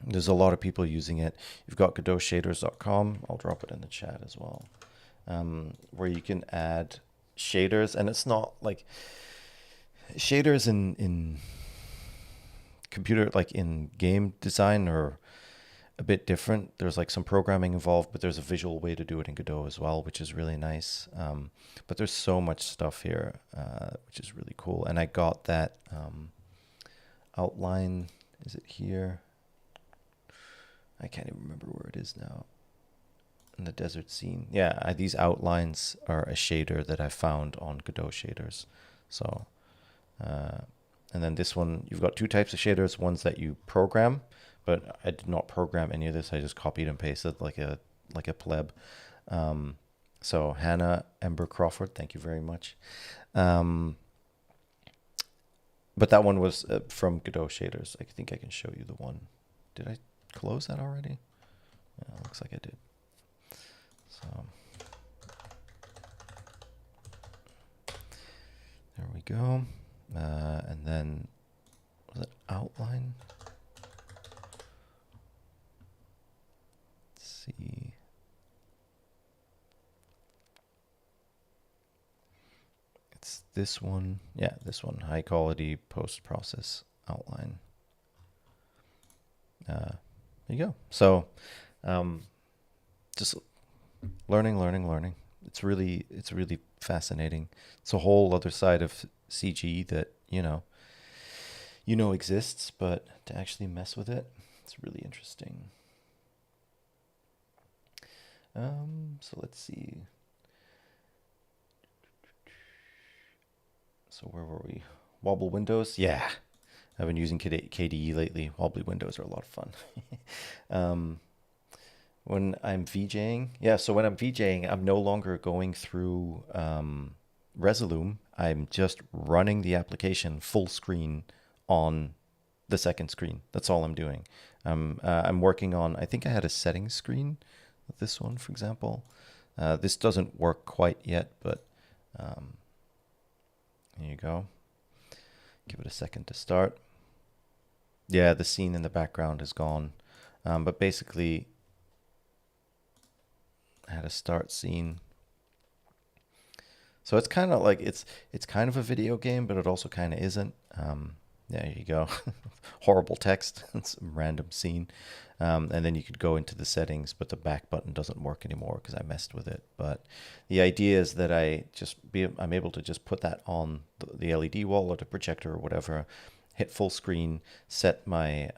There's a lot of people using it. You've got godotshaders.com. I'll drop it in the chat as well, where you can add shaders, and it's not like shaders in computer, like in game design, are a bit different. There's like some programming involved, but there's a visual way to do it in Godot as well, which is really nice. But there's so much stuff here, which is really cool. And I got that outline. Is it here? I can't even remember where it is now. In the desert scene. Yeah, these outlines are a shader that I found on Godot shaders. So, and then this one, you've got two types of shaders. Ones that you program, but I did not program any of this. I just copied and pasted like a pleb. So Hannah Ember Crawford, thank you very much. But that one was from Godot shaders. I think I can show you the one. Did I close that already? Yeah, looks like I did. So there we go. And then was it outline? Let's see. It's this one. Yeah, this one. High quality post-process outline. There you go. So just learning. It's really fascinating. It's a whole other side of CG that, exists, but to actually mess with it, it's really interesting. So let's see. So where were we? Wobble windows? Yeah. I've been using KDE lately. Wobbly windows are a lot of fun. When I'm VJing, when I'm VJing, I'm no longer going through Resolume. I'm just running the application full screen on the second screen. That's all I'm doing. I'm working on, I think I had a settings screen with this one, for example. This doesn't work quite yet, but here you go. Give it a second to start. Yeah, the scene in the background is gone. But basically, I had a start scene. So it's kind of like, it's kind of a video game, but it also kind of isn't. There you go. Horrible text. It's a random scene. And then you could go into the settings, but the back button doesn't work anymore because I messed with it. But the idea is that I'm able to just put that on the LED wall or the projector or whatever, hit full screen, set my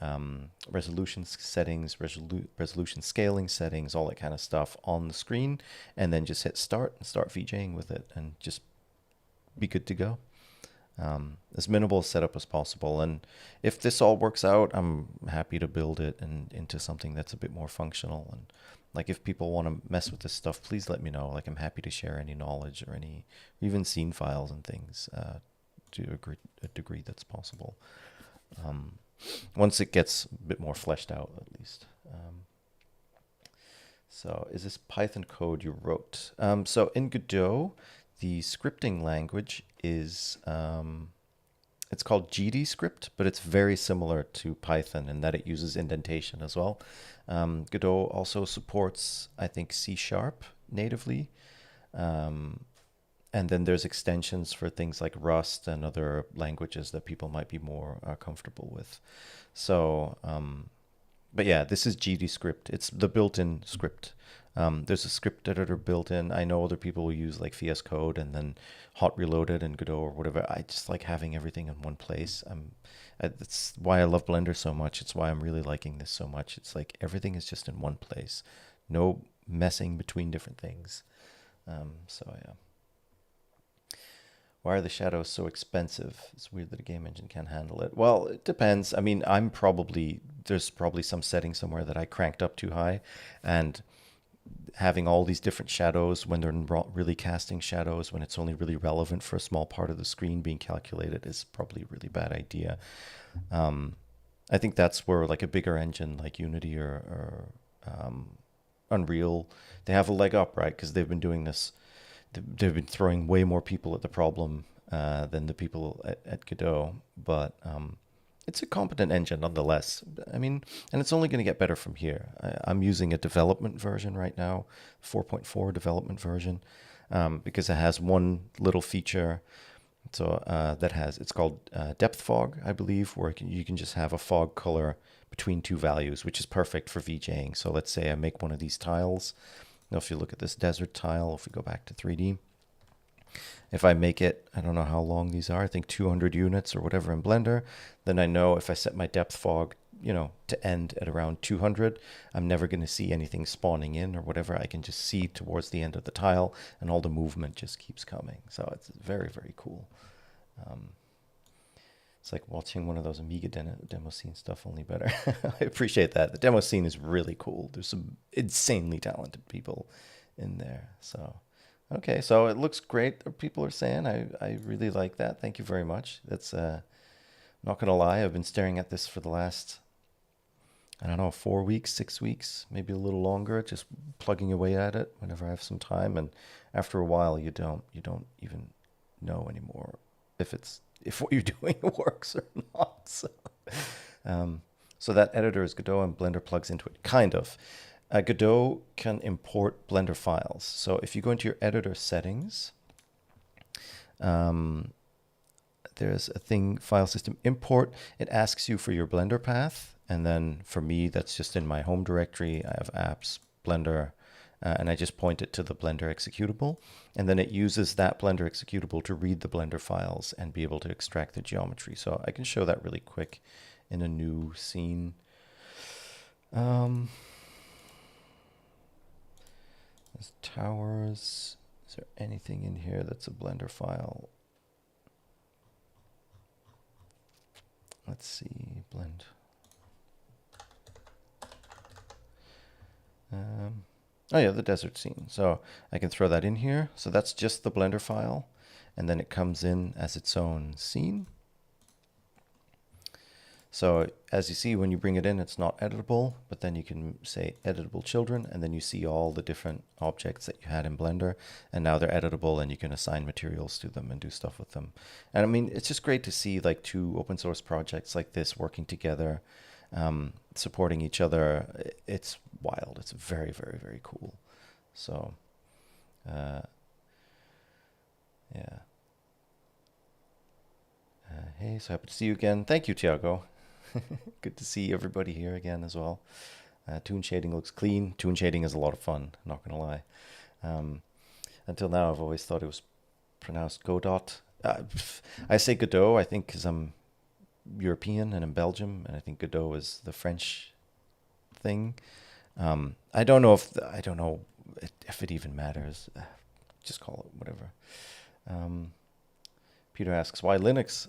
resolution settings, resolution scaling settings, all that kind of stuff on the screen, and then just hit start and start VJing with it and just be good to go. As minimal a setup as possible. And if this all works out, I'm happy to build it into something that's a bit more functional. And like, if people want to mess with this stuff, please let me know. Like, I'm happy to share any knowledge or even scene files and things to a degree that's possible. Once it gets a bit more fleshed out, at least. So is this Python code you wrote? So in Godot, the scripting language is, it's called GDScript, but it's very similar to Python in that it uses indentation as well. Godot also supports, I think, C# natively. And then there's extensions for things like Rust and other languages that people might be more comfortable with. So, but yeah, this is GDScript. It's the built-in script. There's a script editor built in. I know other people will use like VS Code and then Hot Reloaded and Godot or whatever. I just like having everything in one place. That's why I love Blender so much. It's why I'm really liking this so much. It's like everything is just in one place. No messing between different things. So yeah. Why are the shadows so expensive? It's weird that a game engine can't handle it. Well, it depends. I mean, there's probably some setting somewhere that I cranked up too high, and having all these different shadows when they're really casting shadows when it's only really relevant for a small part of the screen being calculated is probably a really bad idea. I think that's where like a bigger engine like Unity or Unreal, they have a leg up, right? Because they've been doing this. They've been throwing way more people at the problem than the people at Godot, but it's a competent engine nonetheless. I mean, and it's only going to get better from here. I'm using a development version right now, 4.4 development version, because it has one little feature. So it's called depth fog, I believe, where you can just have a fog color between two values, which is perfect for VJing. So let's say I make one of these tiles. Now, if you look at this desert tile, if we go back to 3D, if I make it, I don't know how long these are, I think 200 units or whatever in Blender, then I know if I set my depth fog, to end at around 200, I'm never going to see anything spawning in or whatever. I can just see towards the end of the tile and all the movement just keeps coming. So it's very, very cool. It's like watching one of those Amiga demo scene stuff, only better. I appreciate that. The demo scene is really cool. There's some insanely talented people in there. So, okay, so it looks great. People are saying I really like that. Thank you very much. That's not gonna lie. I've been staring at this for the last, I don't know, 4 weeks, 6 weeks, maybe a little longer, just plugging away at it whenever I have some time. And after a while, you don't even know anymore if what you're doing works or not. So that editor is Godot, and Blender plugs into it. Kind of. Godot can import Blender files. So if you go into your editor settings, there's a thing, file system import. It asks you for your Blender path. And then for me, that's just in my home directory. I have apps, Blender, and I just point it to the Blender executable. And then it uses that Blender executable to read the Blender files and be able to extract the geometry. So I can show that really quick in a new scene. There's towers. Is there anything in here that's a Blender file? Let's see, blend. Oh yeah, the desert scene. So I can throw that in here. So that's just the Blender file. And then it comes in as its own scene. So as you see, when you bring it in, it's not editable, but then you can say editable children, and then you see all the different objects that you had in Blender, and now they're editable, and you can assign materials to them and do stuff with them. And I mean, it's just great to see like two open source projects like this working together, supporting each other. It's wild. It's very, very, very cool. So, yeah. Hey, so happy to see you again. Thank you, Tiago. Good to see everybody here again as well. Toon shading looks clean. Toon shading is a lot of fun, not gonna lie. Until now, I've always thought it was pronounced Godot. I say Godot, I think, because I'm European and in Belgium, and I think Godot is the French thing. I don't know if it even matters. Just call it whatever. Peter asks, why Linux?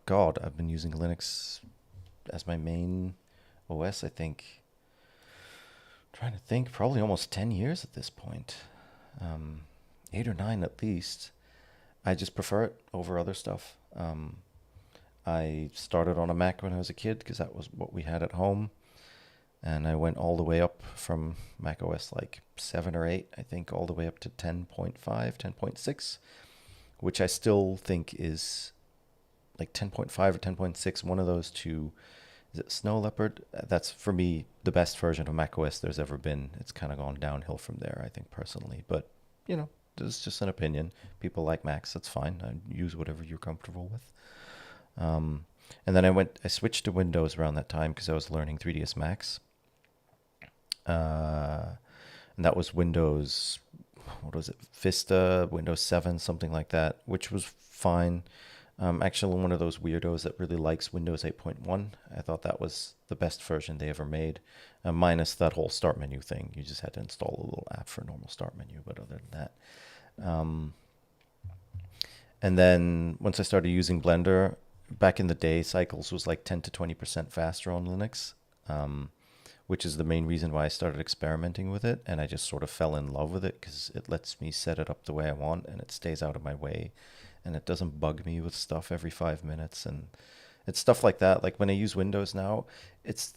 God, I've been using Linux as my main OS, I think. Trying to think, probably almost 10 years at this point. 8 or 9 at least. I just prefer it over other stuff. I started on a Mac when I was a kid because that was what we had at home. And I went all the way up from Mac OS like 7 or 8, I think, all the way up to 10.5, 10.6, which I still think is like 10.5 or 10.6, one of those two. Is it Snow Leopard? That's, for me, the best version of Mac OS there's ever been. It's kind of gone downhill from there, I think, personally. But, this is just an opinion. People like Macs, that's fine. I use whatever you're comfortable with. And then I switched to Windows around that time because I was learning 3ds Max. And that was Windows, what was it? Vista, Windows 7, something like that, which was fine. Actually, one of those weirdos that really likes Windows 8.1. I thought that was the best version they ever made, minus that whole start menu thing. You just had to install a little app for a normal start menu, but other than that. Um, and then once I started using Blender, back in the day, Cycles was like 10 to 20% faster on Linux, which is the main reason why I started experimenting with it. And I just sort of fell in love with it because it lets me set it up the way I want and it stays out of my way and it doesn't bug me with stuff every 5 minutes. And it's stuff like that. Like when I use Windows now, it's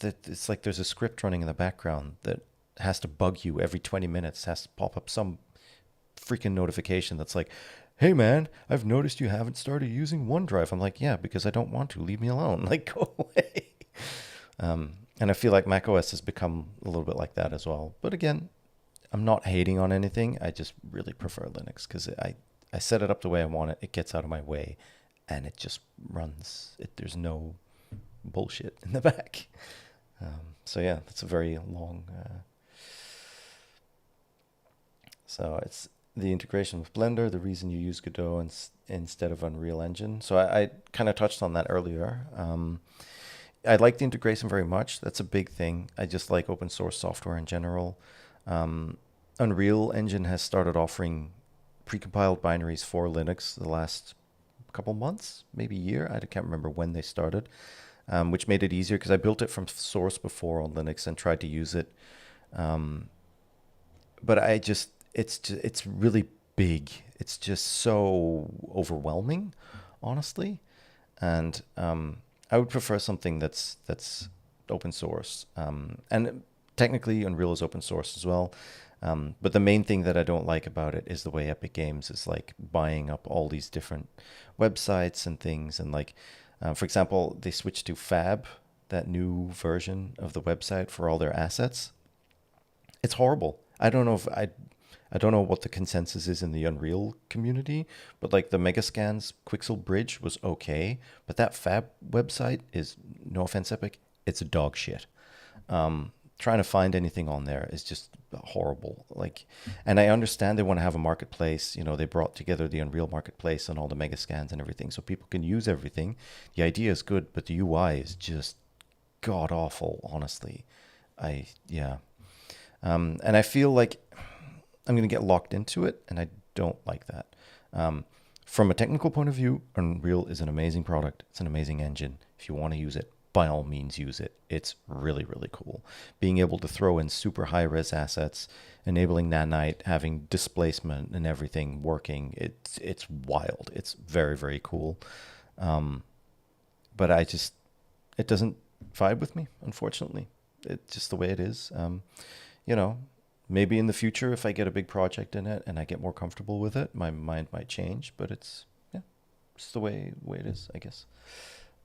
like there's a script running in the background that has to bug you every 20 minutes, has to pop up some freaking notification that's like, "Hey man, I've noticed you haven't started using OneDrive." I'm like, "Yeah, because I don't want to. Leave me alone. Like, go away." And I feel like macOS has become a little bit like that as well. But again, I'm not hating on anything. I just really prefer Linux because I set it up the way I want it. It gets out of my way, and it just runs. There's no bullshit in the back. So yeah, that's a very long. So it's the integration with Blender, the reason you use Godot instead of Unreal Engine. So I kind of touched on that earlier. I like the integration very much. That's a big thing. I just like open source software in general. Um, Unreal Engine has started offering precompiled binaries for Linux the last couple months, maybe year. I can't remember when they started, which made it easier because I built it from source before on Linux and tried to use it. Um, but it's really big. It's just so overwhelming, honestly. And I would prefer something that's open source. And technically, Unreal is open source as well. But the main thing that I don't like about it is the way Epic Games is like buying up all these different websites and things. And like, for example, they switched to Fab, that new version of the website for all their assets. It's horrible. I don't know what the consensus is in the Unreal community, but like the Megascans Quixel Bridge was okay, but that Fab website is, no offense, Epic, it's dog shit. Trying to find anything on there is just horrible. Like, and I understand they want to have a marketplace. You know, they brought together the Unreal marketplace and all the Megascans and everything, so people can use everything. The idea is good, but the UI is just god awful. Honestly, yeah. And I feel like I'm going to get locked into it, and I don't like that. Um, from a technical point of view, Unreal is an amazing product. It's an amazing engine. If you want to use it, by all means use it. It's really, really cool. Being able to throw in super high-res assets, enabling nanite, having displacement and everything working, it's wild. It's very, very cool. Um, but it doesn't vibe with me, unfortunately. It's just the way it is. You know, maybe in the future, if I get a big project in it and I get more comfortable with it, my mind might change. But yeah, it's the way it is, I guess.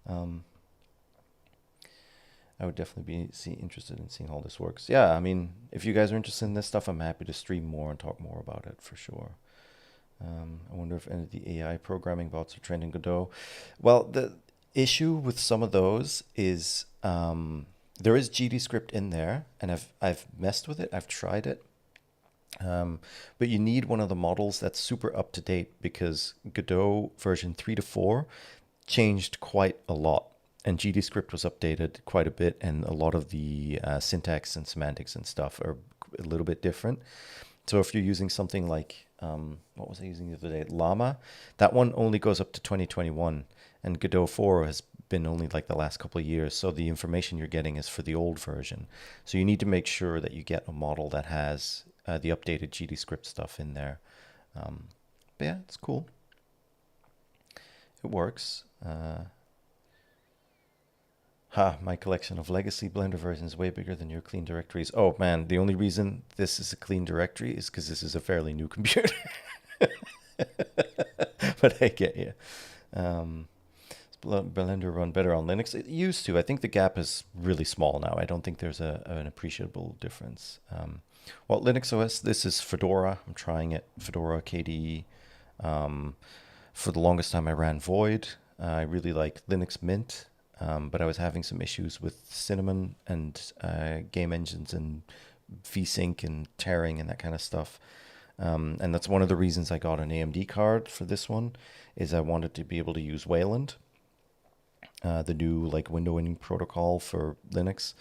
Um, I would definitely interested in seeing how this works. Yeah, I mean, if you guys are interested in this stuff, I'm happy to stream more and talk more about it for sure. I wonder if any of the AI programming bots are trained in Godot. Well, the issue with some of those is there is GDScript in there, and I've messed with it. I've tried it, but you need one of the models that's super up to date because Godot version 3 to 4 changed quite a lot, and GDScript was updated quite a bit, and a lot of the syntax and semantics and stuff are a little bit different. So if you're using something like, what was I using the other day? Llama, that one only goes up to 2021, and Godot 4 has been only like the last couple of years. So the information you're getting is for the old version. So you need to make sure that you get a model that has the updated GDScript stuff in there. But yeah, it's cool. It works. My collection of legacy Blender versions is way bigger than your clean directories. Oh man, the only reason this is a clean directory is because this is a fairly new computer. But I get you. Blender run better on Linux? It used to. I think the gap is really small now. I don't think there's an appreciable difference. Well, Linux OS, this is Fedora. I'm trying it. Fedora KDE. For the longest time, I ran Void. I really like Linux Mint. But I was having some issues with Cinnamon and game engines and VSync and tearing and that kind of stuff. And that's one of the reasons I got an AMD card for this one, is I wanted to be able to use Wayland, the new like windowing protocol for Linux.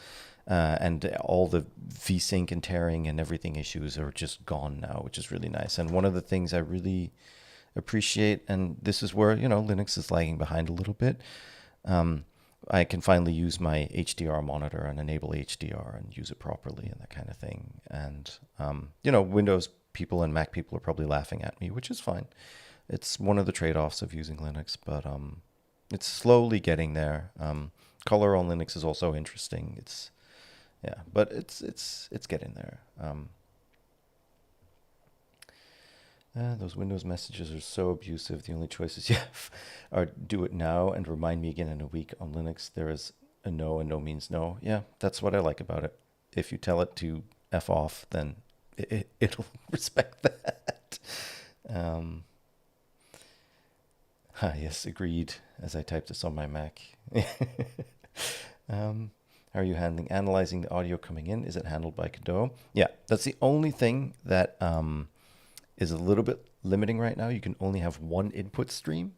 And all the VSync and tearing and everything issues are just gone now, which is really nice. And one of the things I really appreciate, and this is where, Linux is lagging behind a little bit. I can finally use my HDR monitor and enable HDR and use it properly and that kind of thing. And, Windows people and Mac people are probably laughing at me, which is fine. It's one of the trade-offs of using Linux, but it's slowly getting there. Color on Linux is also interesting. But it's getting there. Those Windows messages are so abusive. The only choices you have are do it now and remind me again in a week. On Linux, there is a no, and no means no. Yeah, that's what I like about it. If you tell it to F off, then it'll respect that. Yes, agreed, as I typed this on my Mac. How are you analyzing the audio coming in? Is it handled by Godot? Yeah, that's the only thing that is a little bit limiting right now. You can only have one input stream.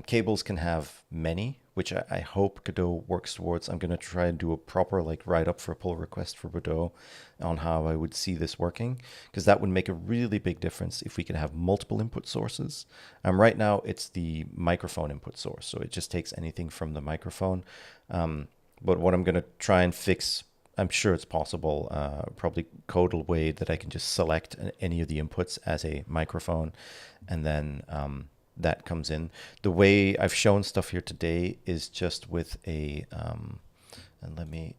Cables can have many, which I hope Godot works towards. I'm going to try and do a proper write up for a pull request for Godot on how I would see this working, because that would make a really big difference if we could have multiple input sources. Right now, it's the microphone input source, so it just takes anything from the microphone. But what I'm going to try and fix, I'm sure it's possible, probably code a way that I can just select any of the inputs as a microphone, and then that comes in. The way I've shown stuff here today is just with and let me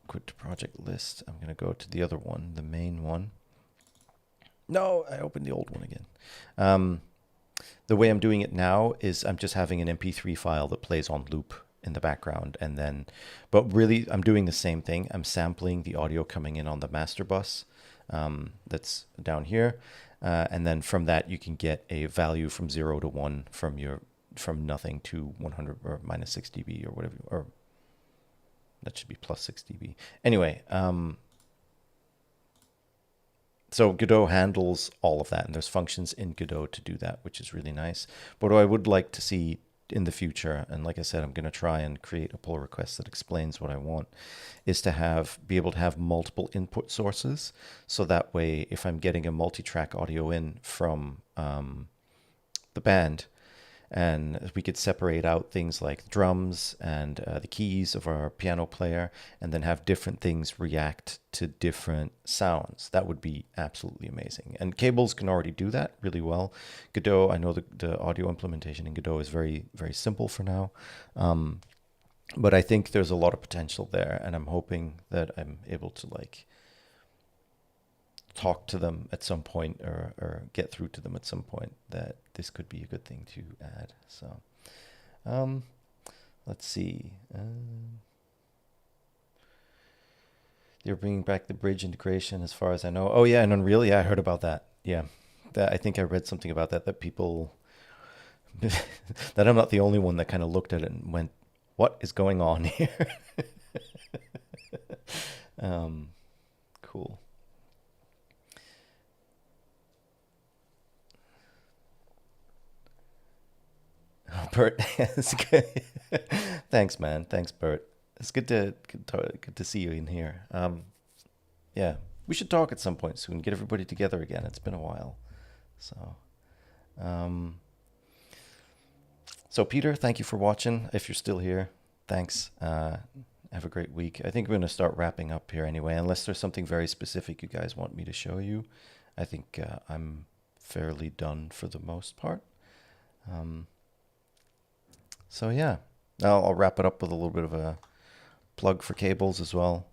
quit the project list. I'm going to go to the other one, the main one. No, I opened the old one again. The way I'm doing it now is I'm just having an MP3 file that plays on loop in the background, and then, but really I'm doing the same thing. I'm sampling the audio coming in on the master bus that's down here, and then from that you can get a value from 0 to 1 from nothing to 100 or minus 6 dB or whatever, or that should be plus 6 dB. Anyway, so Godot handles all of that, and there's functions in Godot to do that, which is really nice. But what I would like to see in the future, and like I said, I'm going to try and create a pull request that explains what I want, is to be able to have multiple input sources. So that way, if I'm getting a multi-track audio in from the band, and we could separate out things like drums and the keys of our piano player, and then have different things react to different sounds. That would be absolutely amazing. And cables can already do that really well. Godot, I know the audio implementation in Godot is very, very simple for now. But I think there's a lot of potential there, and I'm hoping that I'm able to talk to them at some point, or get through to them at some point, that this could be a good thing to add. So let's see. They're bringing back the bridge integration as far as I know. Oh yeah, and Unreal, yeah, I heard about that. Yeah, I think I read something about that people that I'm not the only one that kind of looked at it and went, what is going on here? Cool. Bert, it's good. Thanks, man. Thanks, Bert. It's good to see you in here. Yeah, we should talk at some point soon. Get everybody together again. It's been a while. So, Peter, thank you for watching. If you're still here, thanks. Have a great week. I think we're gonna start wrapping up here anyway, unless there's something very specific you guys want me to show you. I think I'm fairly done for the most part. So yeah, I'll wrap it up with a little bit of a plug for cables as well.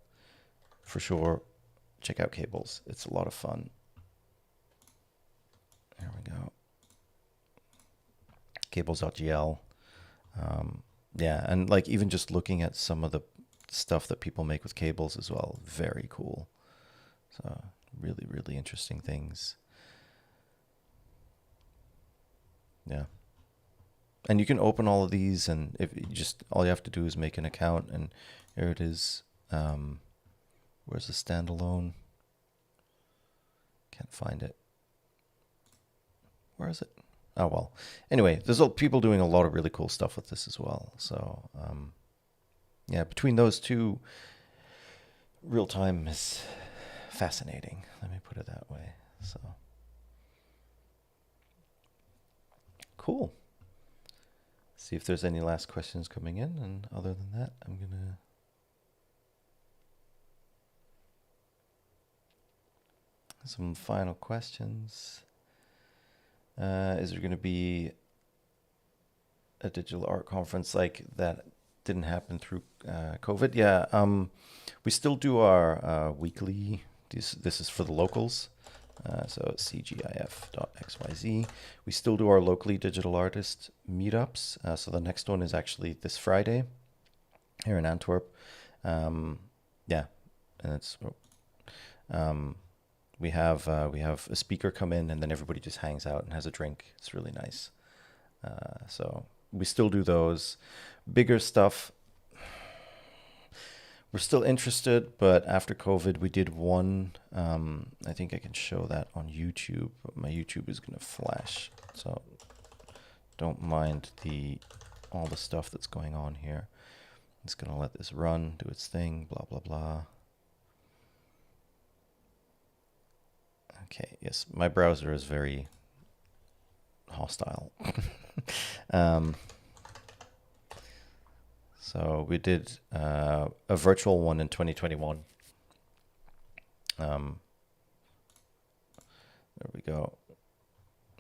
For sure, check out cables. It's a lot of fun. There we go. Cables.gl. Yeah, and even just looking at some of the stuff that people make with cables as well, very cool. So really, really interesting things. Yeah. And you can open all of these, and if you all you have to do is make an account, and here it is. Where's the standalone Can't find it. Where is it? Oh, well. Anyway, there's people doing a lot of really cool stuff with this as well. So, yeah, between those two, real time is fascinating. Let me put it that way. So, cool. See if there's any last questions coming in. And other than that, I'm going to... Some final questions. Is there going to be a digital art conference like that didn't happen through COVID? Yeah, we still do our weekly, this is for the locals, so cgif.xyz. We still do our locally digital artist meetups. So the next one is actually this Friday here in Antwerp. Yeah, and it's... we have a speaker come in, and then everybody just hangs out and has a drink. It's really nice. So we still do those. Bigger stuff, we're still interested, but after COVID, we did one. I think I can show that on YouTube, but my YouTube is going to flash. So don't mind all the stuff that's going on here. It's going to let this run, do its thing, blah, blah, blah. Okay, yes, my browser is very hostile. So we did a virtual one in 2021. There we go.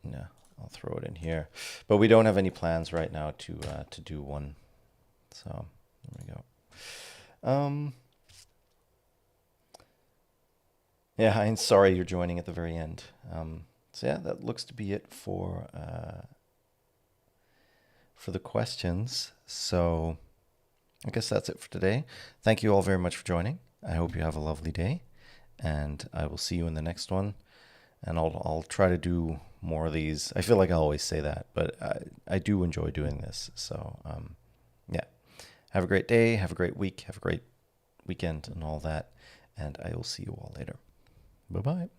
Yeah, I'll throw it in here. But we don't have any plans right now to do one. So there we go. Yeah, Heinz, sorry you're joining at the very end. So yeah, that looks to be it for the questions. So I guess that's it for today. Thank you all very much for joining. I hope you have a lovely day, and I will see you in the next one. And I'll try to do more of these. I feel like I always say that, but I do enjoy doing this. So yeah, have a great day, have a great week, have a great weekend, and all that. And I will see you all later. Bye-bye.